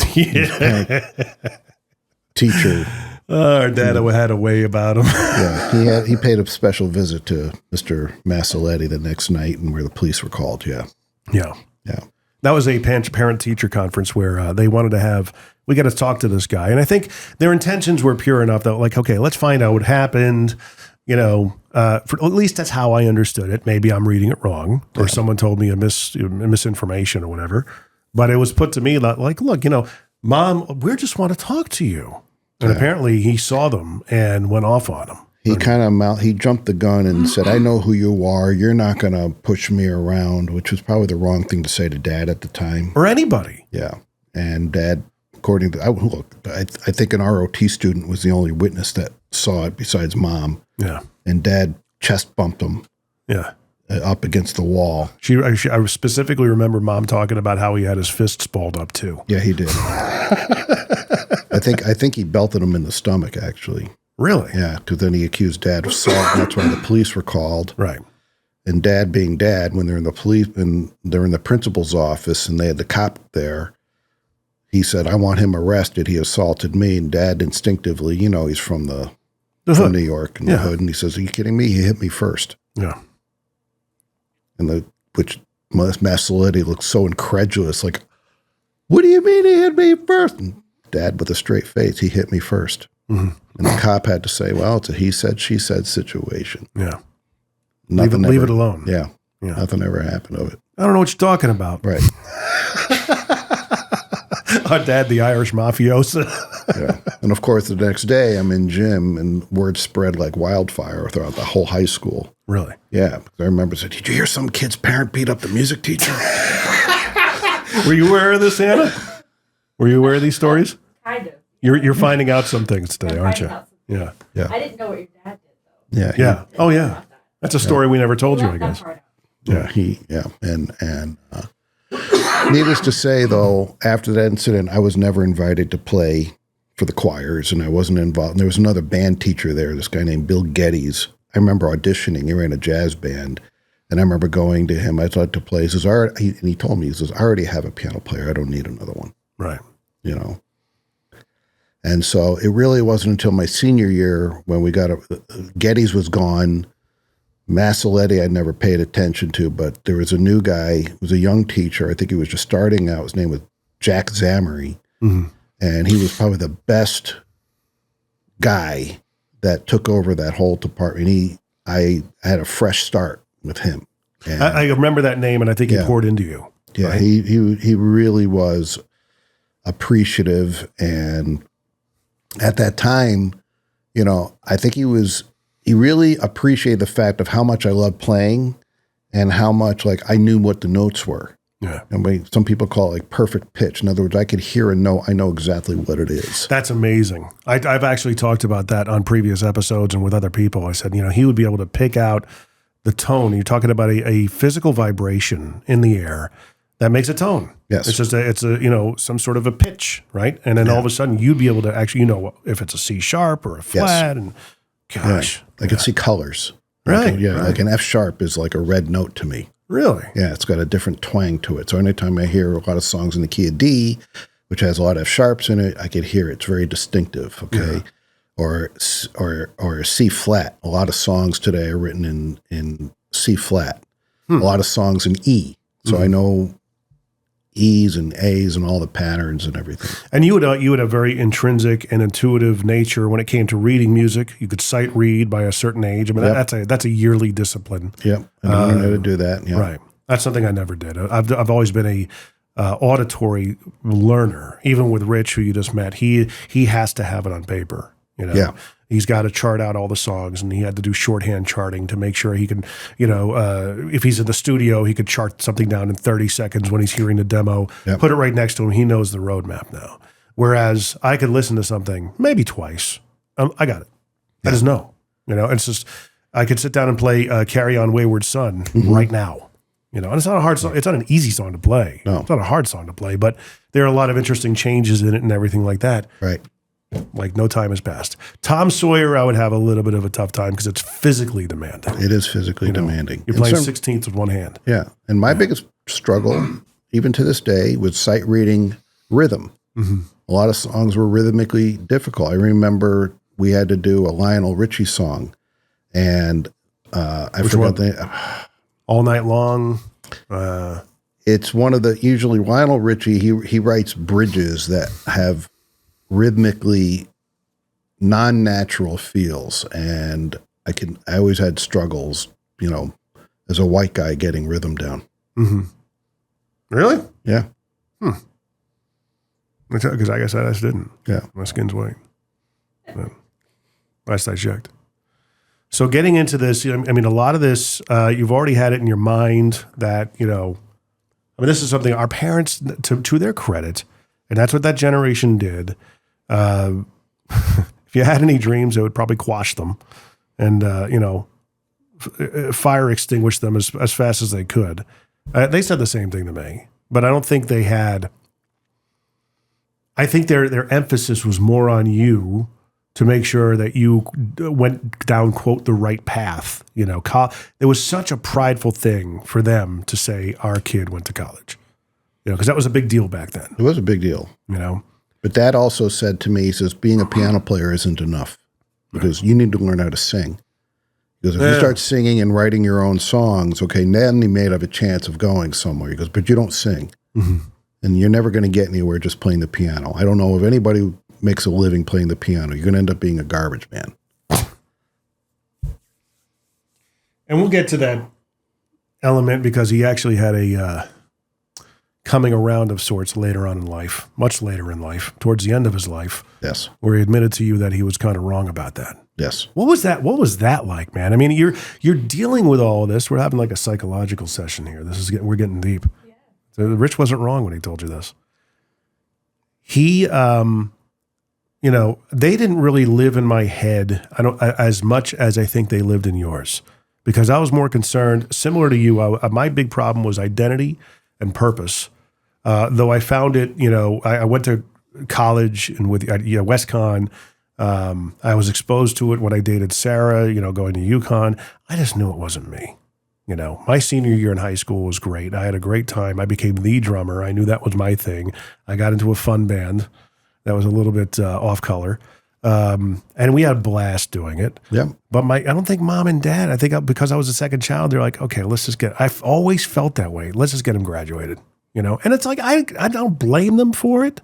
Teacher. Our dad had a way about him. Yeah, he paid a special visit to Mr. Massoletti the next night, and where the police were called. Yeah. That was a parent-teacher conference where they wanted to we got to talk to this guy. And I think their intentions were pure enough that, like, okay, let's find out what happened. At least that's how I understood it. Maybe I'm reading it wrong, or someone told me a misinformation or whatever. But it was put to me like, look, Mom, we just want to talk to you. And apparently he saw them and went off on them. He he jumped the gun and said, "I know who you are. You're not going to push me around," which was probably the wrong thing to say to Dad at the time. Or anybody. Yeah. And Dad, according to, I think an ROT student was the only witness that saw it besides Mom. Yeah. And Dad chest bumped him. Yeah. Up against the wall. I specifically remember Mom talking about how he had his fists balled up too. Yeah, he did. I think he belted him in the stomach, actually. Really? Yeah, because then he accused Dad of assault, and that's why the police were called. Right. And Dad, being Dad, when they're in the principal's office and they had the cop there, he said, "I want him arrested. He assaulted me." And Dad instinctively, he's from New York and the hood, and he says, "Are you kidding me? He hit me first." Yeah. And which Massoletti looked so incredulous, like, "What do you mean he hit me first?" And Dad, with a straight face, "He hit me first." Mm-hmm. And the cop had to say, "Well, it's a he said, she said situation." Yeah. Leave it alone. Yeah. Nothing ever happened of it. I don't know what you're talking about. Right. Our dad, the Irish mafioso. Yeah. And of course, the next day I'm in gym and word spread like wildfire throughout the whole high school. Really? Yeah. I remember saying, "Did you hear some kid's parent beat up the music teacher?" Were you aware of this, Anna? Were you aware of these stories? Kind of. You're finding out some things today, aren't you? Yeah. I didn't know what your dad did, though. Yeah. Oh, yeah. That's a story we never told you, I guess. Yeah. And needless to say, though, after that incident, I was never invited to play for the choirs, and I wasn't involved. And there was another band teacher there, this guy named Bill Geddes. I remember auditioning. He ran a jazz band, and I remember going to him. I'd like to play. He says, and he told me, he says, "I already have a piano player. I don't need another one." Right. And so it really wasn't until my senior year when we got Geddes was gone. Massoletti I never paid attention to, but there was a new guy who was a young teacher. I think he was just starting out. His name was Jack Zamery. Mm-hmm. And he was probably the best guy that took over that whole department. I had a fresh start with him. And I remember that name, and I think he poured into you. Yeah, right? he really was appreciative. And at that time, I think he really appreciated the fact of how much I loved playing and how much I knew what the notes were. Yeah. And some people call it perfect pitch. In other words, I could hear and know, I know exactly what it is. That's amazing. I've actually talked about that on previous episodes and with other people. I said, he would be able to pick out the tone. You're talking about a physical vibration in the air that makes a tone. Yes. It's just it's some sort of a pitch, right? And then all of a sudden you'd be able to actually, if it's a C sharp or a flat. Yes. And gosh. I can see colors. Right. Like an F sharp is like a red note to me. Really? Yeah, it's got a different twang to it. So anytime I hear a lot of songs in the key of D, which has a lot of F sharps in it, I could hear it. It's very distinctive. Okay. Yeah. Or C flat. A lot of songs today are written in C flat. A lot of songs in E. So I know E's and A's and all the patterns and everything. And you had a very intrinsic and intuitive nature when it came to reading music. You could sight read by a certain age. I mean, that's a yearly discipline. Yep. And I learned how to do that. Yeah. Right. That's something I never did. I've always been auditory learner. Even with Rich, who you just met, he has to have it on paper. Yeah. He's got to chart out all the songs, and he had to do shorthand charting to make sure he can, if he's in the studio, he could chart something down in 30 seconds when he's hearing the demo, put it right next to him. He knows the roadmap now. Whereas I could listen to something maybe twice. I got it. I just know, it's just, I could sit down and play Carry On Wayward Son right now. And it's not a hard song. It's not an easy song to play. No. It's not a hard song to play, but there are a lot of interesting changes in it and everything like that. Right. Like no time has passed. Tom Sawyer, I would have a little bit of a tough time because it's physically demanding. It is physically demanding. You're playing 16ths with one hand. Yeah. And my biggest struggle, even to this day, was sight reading rhythm. Mm-hmm. A lot of songs were rhythmically difficult. I remember we had to do a Lionel Richie song, and I forgot All Night Long. It's one of usually Lionel Richie, he writes bridges that have rhythmically non-natural feels, and I always had struggles, as a white guy getting rhythm down. Mm-hmm. Really? Yeah. Because I guess I just didn't. Yeah. My skin's white. Last I checked. So getting into this, a lot of this, you've already had it in your mind that, this is something our parents, to their credit, and that's what that generation did. If you had any dreams, they would probably quash them and, fire extinguish them as fast as they could. They said the same thing to me, but I don't think they had. I think their emphasis was more on you to make sure that you went down, quote, the right path. It was such a prideful thing for them to say our kid went to college, because that was a big deal back then. It was a big deal. But Dad also said to me, he says, being a piano player isn't enough because you need to learn how to sing. Because if you start singing and writing your own songs, okay, then you may have a chance of going somewhere. He goes, but you don't sing. Mm-hmm. And you're never going to get anywhere just playing the piano. I don't know if anybody makes a living playing the piano. You're going to end up being a garbage man. And we'll get to that element because he actually had a coming around of sorts later on in life, much later in life, towards the end of his life. Yes. Where he admitted to you that he was kind of wrong about that. Yes. What was that like, man? You're dealing with all of this. We're having like a psychological session here. We're getting deep. Yeah. So Rich wasn't wrong when he told you this. He, they didn't really live in my head. As much as I think they lived in yours, because I was more concerned, similar to you. My big problem was identity and purpose. Though I found it, I went to college and with WestCon. I was exposed to it when I dated Sarah, going to UConn. I just knew it wasn't me. My senior year in high school was great. I had a great time. I became the drummer. I knew that was my thing. I got into a fun band that was a little bit off color. And we had a blast doing it. Yeah. But I don't think mom and dad, because I was a second child, they're like, okay, I've always felt that way. Let's just get him graduated, and it's like, I don't blame them for it.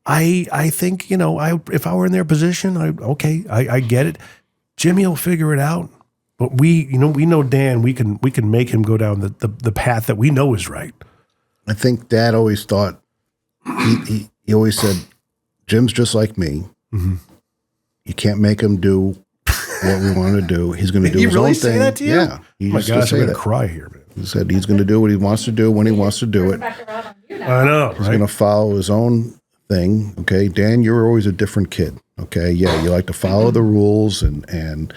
I think, if I were in their position, I get it. Jimmy will figure it out. But we know Dan, we can make him go down the path that we know is right. I think Dad always thought, he always said, Jim's just like me. Mm-hmm. You can't make him do what we want to do. He's going to do his own thing. Say that to you? Yeah. Oh my gosh, I'm going to cry here, man. He said he's going to do what he wants to do when he wants to do it. I know. He's going to follow his own thing. Okay, Dan, you're always a different kid. Okay, yeah, you like to follow the rules and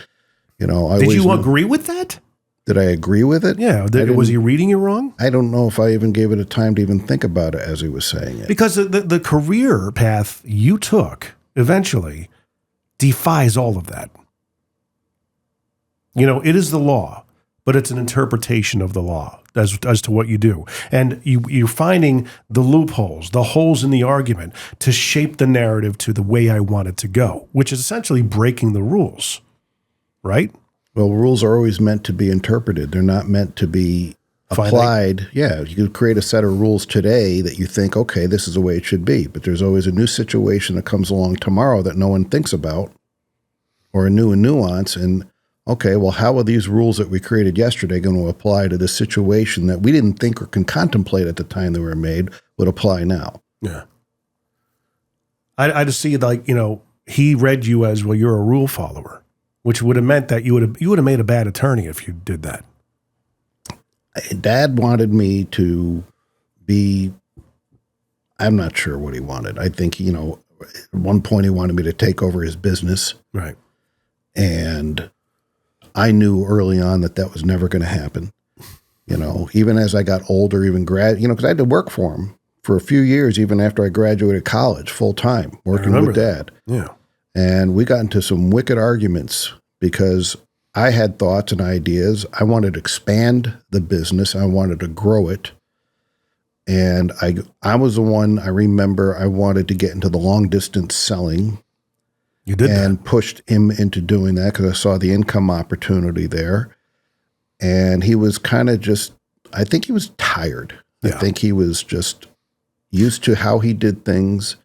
Did you agree with that? Did I agree with it? Yeah. Was he reading you wrong? I don't know if I even gave it a time to even think about it as he was saying it. Because the career path you took eventually defies all of that. It is the law, but it's an interpretation of the law as to what you do. And you're finding the loopholes, the holes in the argument to shape the narrative to the way I want it to go, which is essentially breaking the rules, right? Well, rules are always meant to be interpreted. They're not meant to be applied. Yeah, you could create a set of rules today that you think, okay, this is the way it should be. But there's always a new situation that comes along tomorrow that no one thinks about, or a new nuance. And okay, well, how are these rules that we created yesterday going to apply to this situation that we didn't think or can contemplate at the time they were made would apply now? Yeah. I just see like, he read you as, well, you're a rule follower, which would have meant that you would have made a bad attorney if you did that. Dad wanted me to be, I'm not sure what he wanted. I think, at one point he wanted me to take over his business. Right. And I knew early on that was never going to happen. Even as I got older, even because I had to work for him for a few years, even after I graduated college, full time, working with Dad. Yeah. And we got into some wicked arguments because I had thoughts and ideas. I wanted to expand the business. I wanted to grow it. And I was the one, I remember I wanted to get into the long distance selling. You did and pushed him into doing that because I saw the income opportunity there. And he was kind of I think he was tired. Yeah. I think he was just used to how he did things.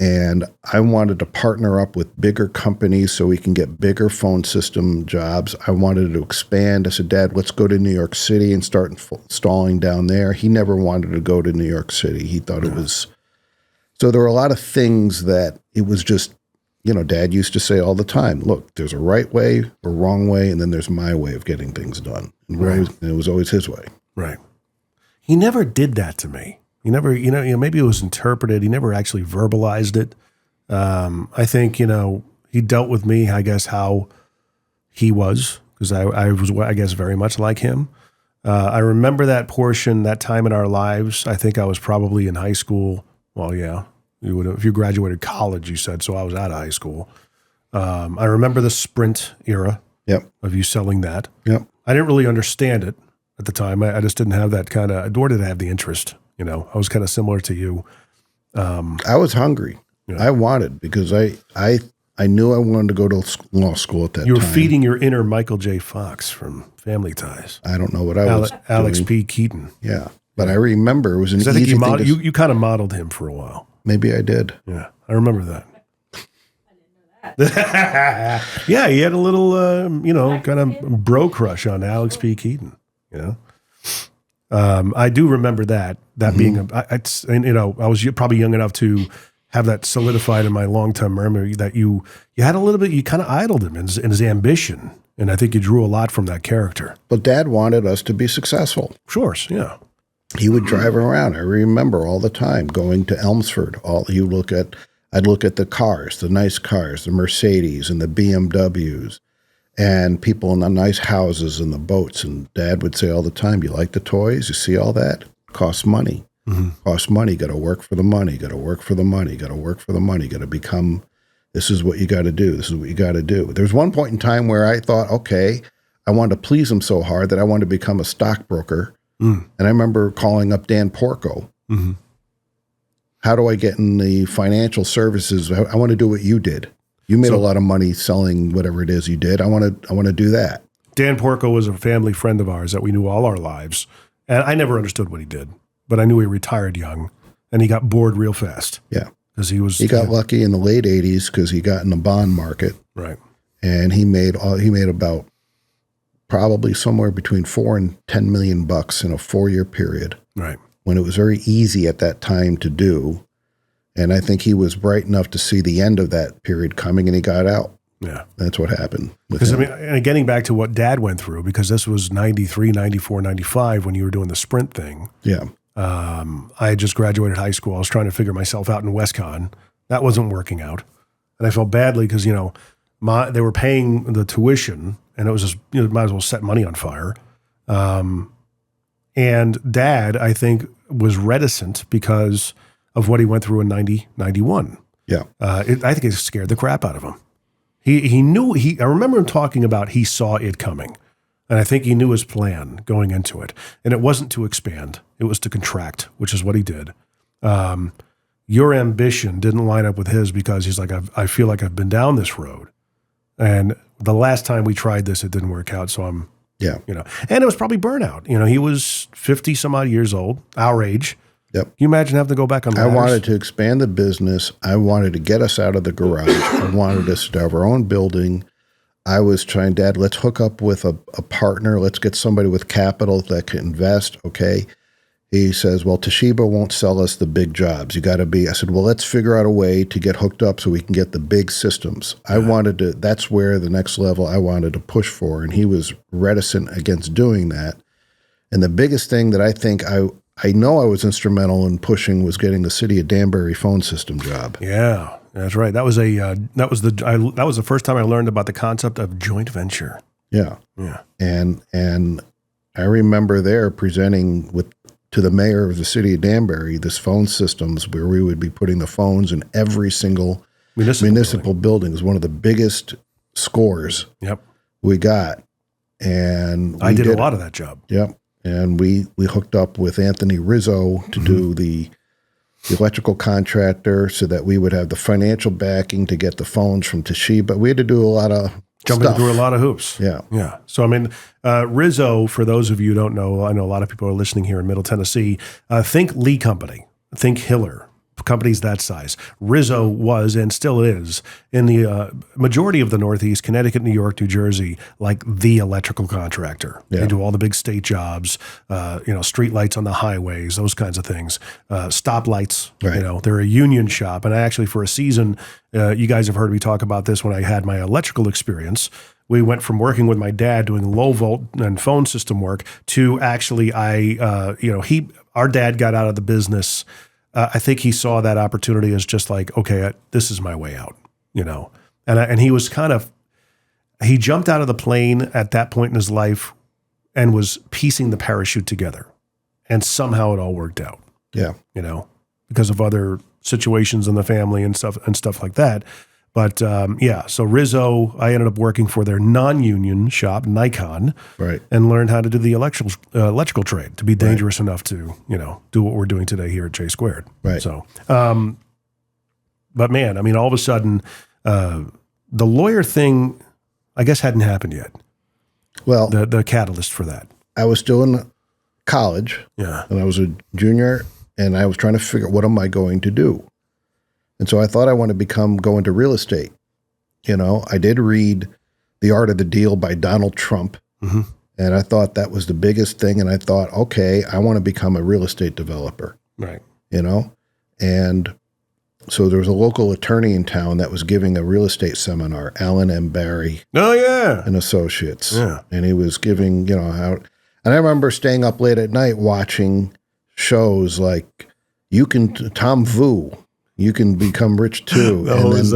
And I wanted to partner up with bigger companies so we can get bigger phone system jobs. I wanted to expand. I said, Dad, let's go to New York City and start installing down there. He never wanted to go to New York City. He thought it was, so there were a lot of things that it was just, Dad used to say all the time, look, there's a right way, a wrong way, and then there's my way of getting things done. And it was always his way. Right. He never did that to me. He never, maybe it was interpreted. He never actually verbalized it. I think, he dealt with me, I guess, how he was, because I was, I guess, very much like him. I remember that portion, that time in our lives. I think I was probably in high school. Well, yeah, you would have, if you graduated college, you said, so I was out of high school. I remember the Sprint era of you selling that. Yep. I didn't really understand it at the time. I just didn't have that kind of, nor did I have the interest. I was kind of similar to you. I was hungry. Yeah. I wanted, because I knew I wanted to go to law school at that time. You were feeding your inner Michael J. Fox from Family Ties. I don't know what I was Alex doing. P. Keaton. Yeah. But I remember it was an easy thing to... You kind of modeled him for a while. Maybe I did. Yeah, I remember that. Yeah, he had a little, kind of bro crush on Alex P. Keaton. I do remember that being I was probably young enough to have that solidified in my long-term memory that you had a little bit, you kind of idled him in his ambition, and I think you drew a lot from that character. But Dad wanted us to be successful. Sure, yeah. He would drive around. I remember all the time going to Elmsford. I'd look at the cars, the nice cars, the Mercedes and the BMWs, and people in the nice houses and the boats. And Dad would say all the time, you like the toys? You see all that? Costs money. Mm-hmm. Costs money. Got to work for the money. Got to work for the money. Got to work for the money. Got to become, this is what you got to do. This is what you got to do. There's one point in time where I thought, okay, I wanted to please him so hard that I wanted to become a stockbroker. And I remember calling up Dan Porco. Mm-hmm. How do I get in the financial services? I want to do what you did. You made a lot of money selling whatever it is you did. I want to do that. Dan Porco was a family friend of ours that we knew all our lives. And I never understood what he did, but I knew he retired young and he got bored real fast. Yeah. Because he got lucky in the late 80s because he got in the bond market. Right. And he made about probably somewhere between $4 and $10 million in a 4-year period. Right. When it was very easy at that time to do. And I think he was bright enough to see the end of that period coming, and he got out. Yeah. That's what happened. Because, and getting back to what Dad went through, because this was 93, 94, 95 when you were doing the Sprint thing. Yeah. I had just graduated high school. I was trying to figure myself out in WestCon. That wasn't working out. And I felt badly because, they were paying the tuition, and it was just, might as well set money on fire. And Dad, I think, was reticent because of what he went through in 90, 91. Yeah. I think it scared the crap out of him. He knew, I remember him talking about he saw it coming. And I think he knew his plan going into it. And it wasn't to expand. It was to contract, which is what he did. Your ambition didn't line up with his because he's like, I feel like I've been down this road. And the last time we tried this, it didn't work out. So and it was probably burnout. He was 50 some odd years old, our age. Yep. Can you imagine having to go back on ladders? I wanted to expand the business. I wanted to get us out of the garage. I wanted us to have our own building. I was trying, Dad, let's hook up with a partner. Let's get somebody with capital that can invest. Okay. He says, well, Toshiba won't sell us the big jobs. You got to be, I said, well, let's figure out a way to get hooked up so we can get the big systems. I wanted to, that's where the next level I wanted to push for. And he was reticent against doing that. And the biggest thing that I think I know I was instrumental in pushing was getting the city of Danbury phone system job. Yeah, that's right. That was the first time I learned about the concept of joint venture. Yeah. Yeah. And I remember there presenting to the mayor of the city of Danbury this phone systems where we would be putting the phones in every single municipal building. It was one of the biggest scores we got. And I did a lot of that job. Yep. And we hooked up with Anthony Rizzo to do the electrical contractor so that we would have the financial backing to get the phones from Toshiba. We had to do a lot of jumping through a lot of hoops. Yeah. Yeah. So, I mean, Rizzo, for those of you who don't know, I know a lot of people are listening here in Middle Tennessee. Think Lee Company, think Hiller, companies that size. Rizzo was and still is in the majority of the Northeast, Connecticut, New York, New Jersey, like the electrical contractor. Yeah. They do all the big state jobs, street lights on the highways, those kinds of things, stoplights. Right. They're a union shop. And I actually, for a season, you guys have heard me talk about this when I had my electrical experience. We went from working with my dad doing low volt and phone system work to actually our dad got out of the business. I think he saw that opportunity as just like, okay, this is my way out, and he was he jumped out of the plane at that point in his life and was piecing the parachute together, and somehow it all worked out. Yeah. Because of other situations in the family and stuff like that. But so Rizzo, I ended up working for their non-union shop, Nikon, right, and learned how to do the electrical trade to be dangerous enough to do what we're doing today here at J Squared. Right. So, but man, I mean, all of a sudden, the lawyer thing, I guess, hadn't happened yet. Well, the catalyst for that. I was still in college. Yeah, and I was a junior, and I was trying to figure out what am I going to do. And so I thought I wanted to go into real estate. I did read The Art of the Deal by Donald Trump. Mm-hmm. And I thought that was the biggest thing. And I thought, okay, I want to become a real estate developer. Right. And so there was a local attorney in town that was giving a real estate seminar, Alan M. Barry. Oh, yeah. And Associates. Yeah. And he was giving, how. And I remember staying up late at night watching shows like Tom Vu. You can become rich too. That was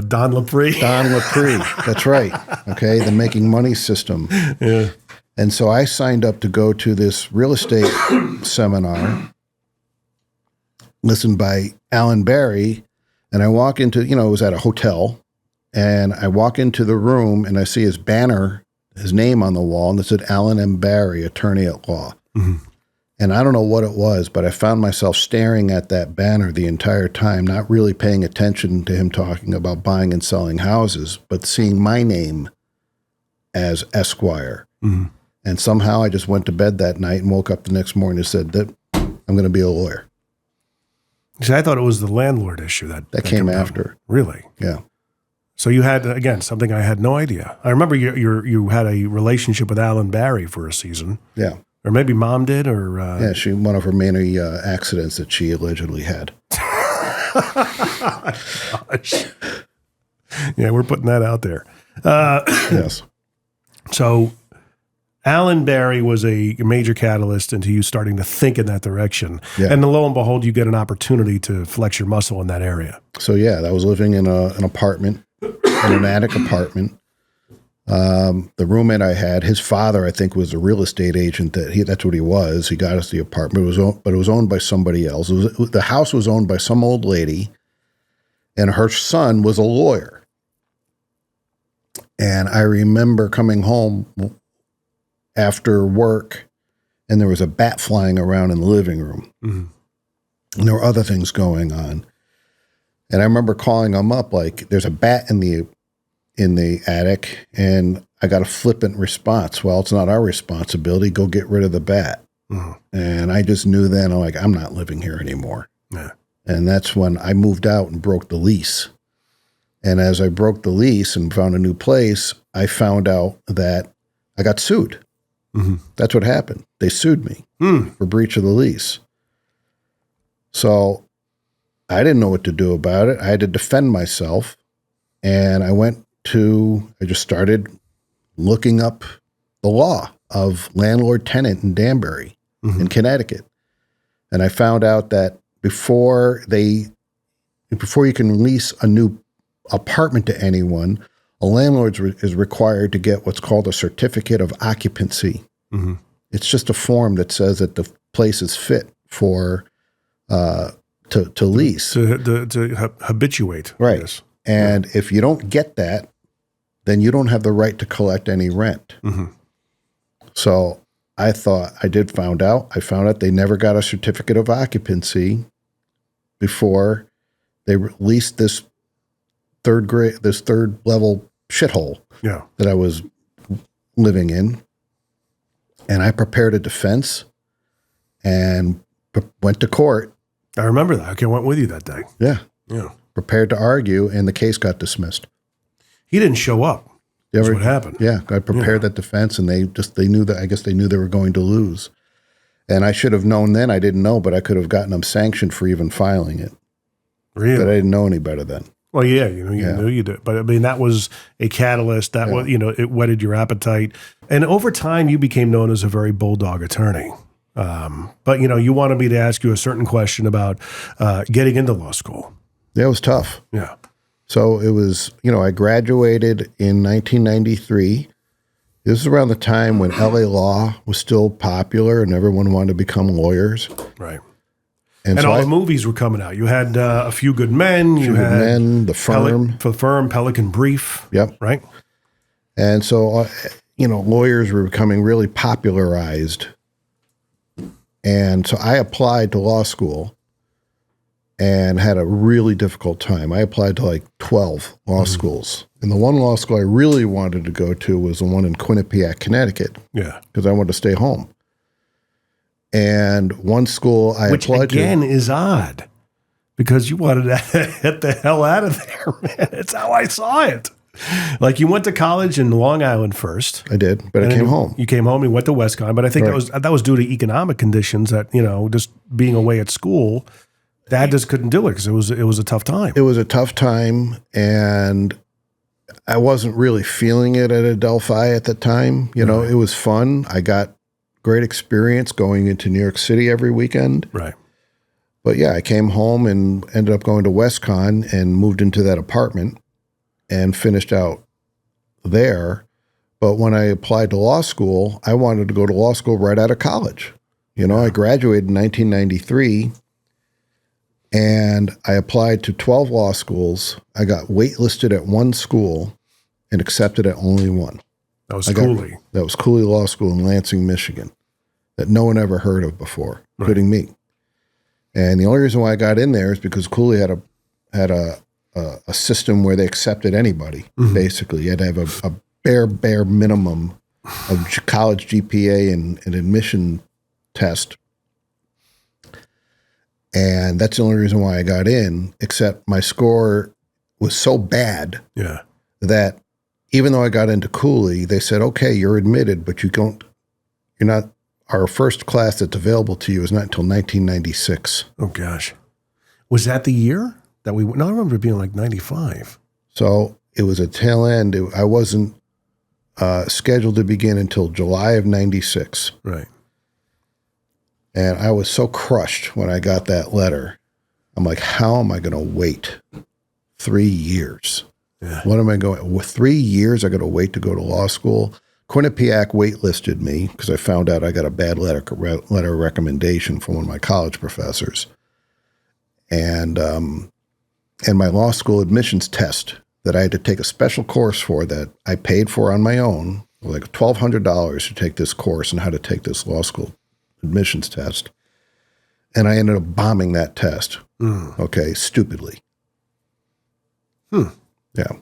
Don Lapre. Don Lapre. That's right. Okay. The Making Money System. Yeah. And so I signed up to go to this real estate seminar, listened by Alan Barry. And I walk into, it was at a hotel. And I walk into the room and I see his banner, his name on the wall. And it said Alan M. Barry, attorney at law. Mm-hmm. And I don't know what it was, but I found myself staring at that banner the entire time, not really paying attention to him talking about buying and selling houses, but seeing my name as Esquire. Mm-hmm. And somehow I just went to bed that night and woke up the next morning and said that I'm going to be a lawyer. See, I thought it was the landlord issue that came after. Really? Yeah. So you had, again, something I had no idea. I remember you had a relationship with Alan Barry for a season. Yeah. Or maybe mom did, or... Yeah, one of her many accidents that she allegedly had. Gosh. Yeah, we're putting that out there. Yes. So Alan Barry was a major catalyst into you starting to think in that direction. Yeah. And lo and behold, you get an opportunity to flex your muscle in that area. So yeah, I was living in an apartment, in an attic apartment. The roommate I had, his father, I think, was a real estate agent. That's what he was. He got us the apartment. But it was owned by somebody else. The house was owned by some old lady, and her son was a lawyer. And I remember coming home after work, and there was a bat flying around in the living room. Mm-hmm. And there were other things going on. And I remember calling him up like, there's a bat in the attic, and I got a flippant response. Well, it's not our responsibility. Go get rid of the bat. Mm-hmm. And I just knew then, I'm not living here anymore. Yeah. And that's when I moved out and broke the lease. And as I broke the lease and found a new place, I found out that I got sued. Mm-hmm. That's what happened. They sued me for breach of the lease. So I didn't know what to do about it. I had to defend myself. And I just started looking up the law of landlord-tenant in Danbury in Connecticut. And I found out that before you can lease a new apartment to anyone, a landlord is required to get what's called a certificate of occupancy. Mm-hmm. It's just a form that says that the place is fit for to lease. To habituate. Right. Yes. And if you don't get that, then you don't have the right to collect any rent. Mm-hmm. So I found out they never got a certificate of occupancy before they released this third level shithole that I was living in. And I prepared a defense and went to court. I remember that. Okay, I went with you that day. Yeah. Yeah. Prepared to argue, and the case got dismissed. He didn't show up. That's what happened. Yeah, I prepared that defense, and they knew that. I guess they knew they were going to lose. And I should have known then. I didn't know, but I could have gotten them sanctioned for even filing it. Really? But I didn't know any better then. Well, yeah, you knew you did. But I mean, that was a catalyst. That was, it whetted your appetite. And over time, you became known as a very bulldog attorney. But, you wanted me to ask you a certain question about getting into law school. Yeah, it was tough. Yeah. So it was, I graduated in 1993. This is around the time when LA law was still popular and everyone wanted to become lawyers. Right. And so all the movies were coming out. You had A Few Good Men. You had The Firm. The Firm, Pelican Brief. Yep. Right. And so, lawyers were becoming really popularized. And so I applied to law school and had a really difficult time. I applied to like 12 law schools. And the one law school I really wanted to go to was the one in Quinnipiac, Connecticut. Yeah. Because I wanted to stay home. And one school I applied to. Which again is odd because you wanted to get the hell out of there, man. That's how I saw it. Like you went to college in Long Island first. I did, but I came home. You came home and went to WestCon, but I think that was due to economic conditions that, just being away at school, Dad just couldn't do it because it was a tough time. It was a tough time, and I wasn't really feeling it at Adelphi at the time. It was fun. I got great experience going into New York City every weekend. Right. But yeah, I came home and ended up going to WestCon and moved into that apartment and finished out there. But when I applied to law school, I wanted to go to law school right out of college. I graduated in 1993 and I applied to 12 law schools. I got waitlisted at one school and accepted at only one. That was Cooley. That was Cooley Law School in Lansing, Michigan, that no one ever heard of before, including me. And the only reason why I got in there is because Cooley had a system where they accepted anybody. Basically, you had to have a bare minimum of college GPA and an admission test. And that's the only reason why I got in, except my score was so bad that even though I got into Cooley, they said, okay, you're admitted, but you're not, our first class that's available to you is not until 1996. Oh gosh. Was that the year that we, no, I remember it being like 95. So it was a tail end. I wasn't scheduled to begin until July of 96. Right. And I was so crushed when I got that letter. I'm like, how am I going to wait 3 years? Yeah. What am I going, with 3 years, I got to wait to go to law school? Quinnipiac waitlisted me because I found out I got a bad letter of recommendation from one of my college professors. And my law school admissions test that I had to take a special course for that I paid for on my own, like $1,200 to take this course and how to take this law school admissions test. And I ended up bombing that test. Okay, stupidly. Yeah.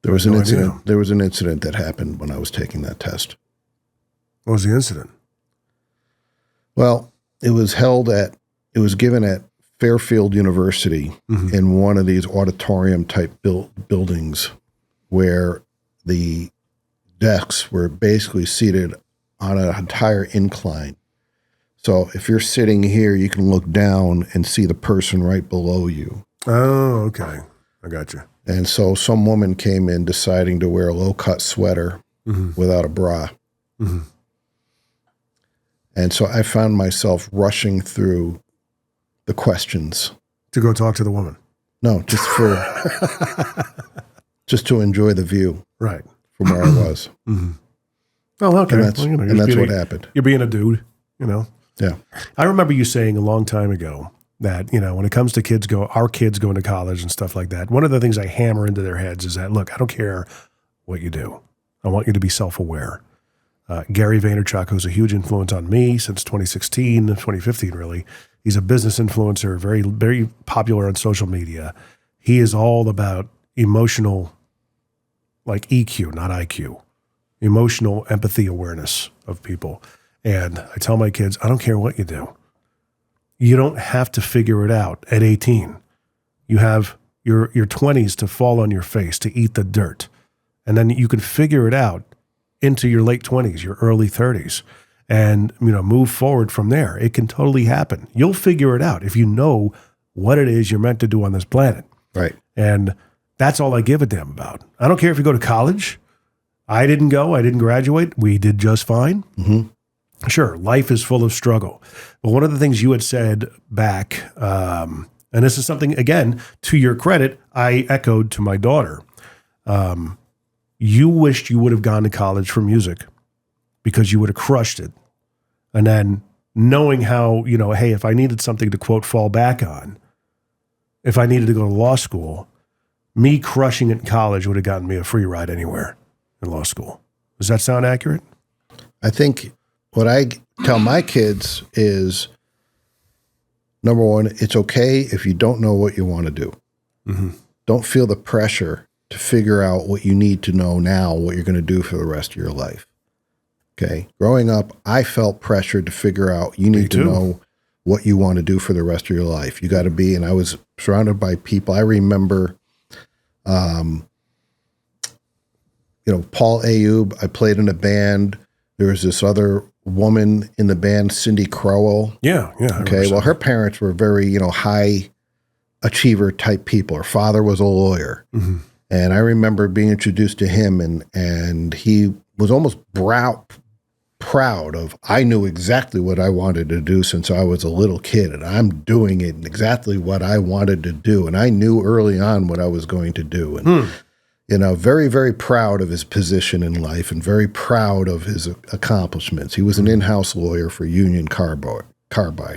There was an incident. There was an incident that happened when I was taking that test. What was the incident? Well, it was given at Fairfield University in one of these auditorium type buildings where the desks were basically seated on an entire incline. So if you're sitting here, you can look down and see the person right below you. Oh, okay. I got you. And so some woman came in deciding to wear a low-cut sweater without a bra. Mm-hmm. And so I found myself rushing through the questions. To go talk to the woman? No, just to enjoy the view. Right. From where I was. Mm-hmm. Oh, okay. And that's what happened. You're being a dude, Yeah. I remember you saying a long time ago that, when it comes to our kids going to college and stuff like that, one of the things I hammer into their heads is that, look, I don't care what you do. I want you to be self-aware. Gary Vaynerchuk, who's a huge influence on me since 2015 really. He's a business influencer, very, very popular on social media. He is all about emotional, like EQ, not IQ, emotional empathy awareness of people. And I tell my kids, I don't care what you do. You don't have to figure it out at 18. You have your 20s to fall on your face, to eat the dirt. And then you can figure it out into your late 20s, your early 30s, and move forward from there. It can totally happen. You'll figure it out if you know what it is you're meant to do on this planet. Right. And that's all I give a damn about. I don't care if you go to college. I didn't go. I didn't graduate. We did just fine. Mm-hmm. Sure, life is full of struggle. But one of the things you had said back, and this is something, again, to your credit, I echoed to my daughter. You wished you would have gone to college for music because you would have crushed it. And then knowing how, hey, if I needed something to, quote, fall back on, if I needed to go to law school, me crushing it in college would have gotten me a free ride anywhere in law school. Does that sound accurate? I think what I tell my kids is, number one, it's okay if you don't know what you want to do. Mm-hmm. Don't feel the pressure to figure out what you need to know now, what you're going to do for the rest of your life. Okay. Growing up, I felt pressured to figure out you need to know what you want to do for the rest of your life. You got to be, and I was surrounded by people. I remember, Paul Ayub, I played in a band. There was this other woman in the band, Cindy Crowell. Yeah. Okay. Well, her parents were very, high achiever type people. Her father was a lawyer. Mm-hmm. And I remember being introduced to him, and he was almost proud of, I knew exactly what I wanted to do since I was a little kid, and I'm doing it exactly what I wanted to do. And I knew early on what I was going to do. And, very, very proud of his position in life and very proud of his accomplishments. He was an in-house lawyer for Union Carbide.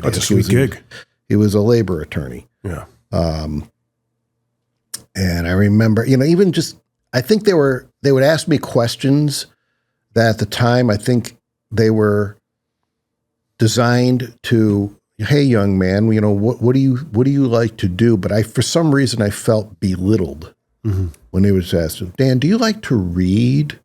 That's a sweet gig. He was a labor attorney. Yeah. And I remember, even just, I think they would ask me questions that at the time, I think they were designed to, hey, young man, what do you like to do? But for some reason, I felt belittled when they would ask, Dan, do you like to read?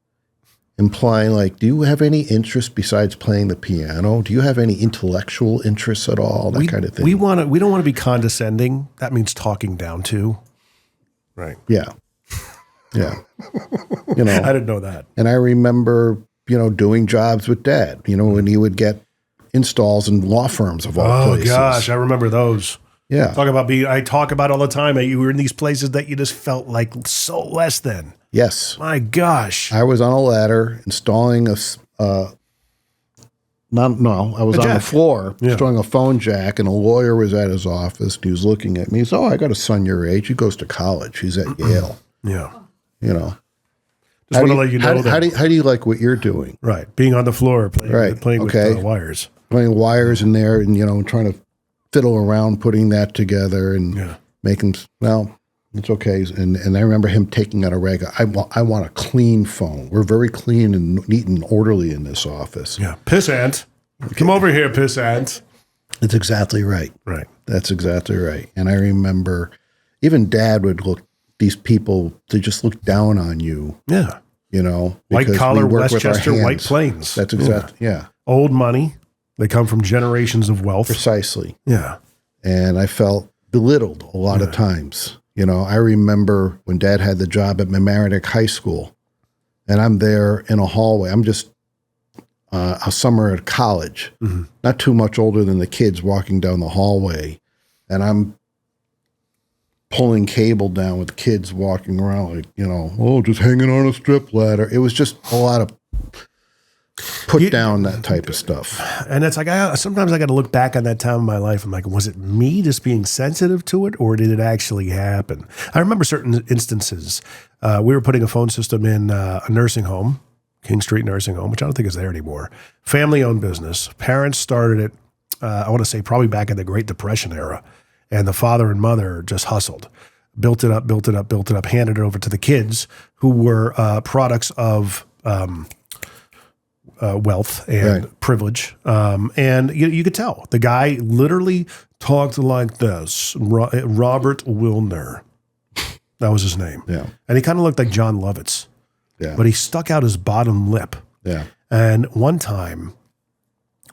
Implying do you have any interest besides playing the piano? Do you have any intellectual interests at all? That kind of thing. We don't want to be condescending. That means talking down to. Right. Yeah. Yeah. I didn't know that. And I remember, doing jobs with Dad, when he would get installs in law firms of all places. Oh, gosh. I remember those. Yeah. I talk about all the time. You were in these places that you just felt like so less than. Yes. My gosh. I was on a ladder installing I was on the floor installing a phone jack, and a lawyer was at his office. And he was looking at me. He said, "Oh, I got a son your age. He goes to college. He's at Yale." Yeah. Just want to let you know how do you like what you're doing? Right. Being on the floor, playing with wires. Playing wires in there and, trying to fiddle around, putting that together and making, it's okay. And I remember him taking out a rag. I want a clean phone. We're very clean and neat and orderly in this office. Yeah. Pissant. Come over here, pissant. That's exactly right. Right. That's exactly right. And I remember even Dad would these people, they just look down on you. Yeah. White because collar, we work Westchester, with our White hands. Plains. That's exactly, yeah. Old money. They come from generations of wealth. Precisely. Yeah. And I felt belittled a lot of times. I remember when Dad had the job at Mamaroneck High School, and I'm there in a hallway. I'm just a summer at college, not too much older than the kids walking down the hallway, and I'm pulling cable down with kids walking around like, just hanging on a strip ladder. It was just a lot of down that type of stuff. And it's like, sometimes I got to look back on that time in my life. I'm like, was it me just being sensitive to it, or did it actually happen? I remember certain instances. We were putting a phone system in a nursing home, King Street Nursing Home, which I don't think is there anymore. Family-owned business. Parents started it, I want to say probably back in the Great Depression era. And the father and mother just hustled, built it up, handed it over to the kids who were products of wealth and privilege. And you could tell. The guy literally talked like this. Robert Wilner. That was his name. Yeah. And he kind of looked like John Lovitz. Yeah. But he stuck out his bottom lip. Yeah. And one time,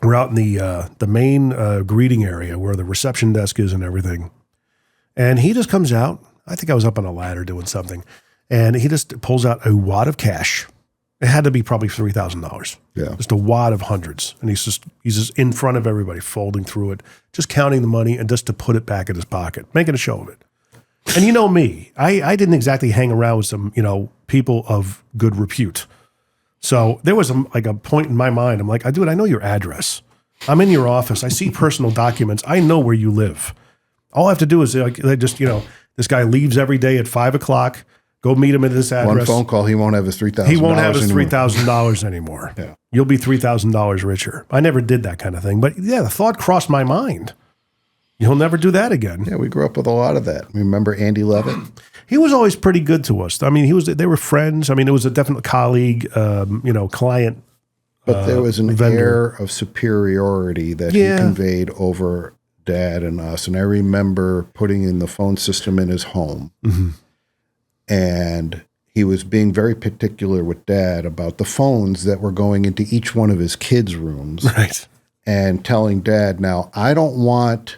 we're out in the main greeting area where the reception desk is and everything. And he just comes out. I think I was up on a ladder doing something. And he just pulls out a wad of cash. It had to be probably $3,000. Yeah. Just a wad of hundreds. And he's just in front of everybody, folding through it, just counting the money and just to put it back in his pocket, making a show of it. And you know me, I didn't exactly hang around with some, people of good repute. So there was a point in my mind. I'm like, dude, I know your address. I'm in your office. I see personal documents. I know where you live. All I have to do is this guy leaves every day at 5:00. Go meet him at this address. One phone call, he won't have his $3,000. He won't have his $3,000 anymore. Yeah. You'll be $3,000 richer. I never did that kind of thing. But yeah, the thought crossed my mind. You'll never do that again. Yeah, we grew up with a lot of that. Remember Andy Levitt? He was always pretty good to us. I mean, they were friends. I mean, it was a definite colleague, client. But there was an vendor. air of superiority that he conveyed over Dad and us. And I remember putting in the phone system in his home. Mm-hmm. And he was being very particular with Dad about the phones that were going into each one of his kids' rooms. Right. And telling Dad, now, I don't want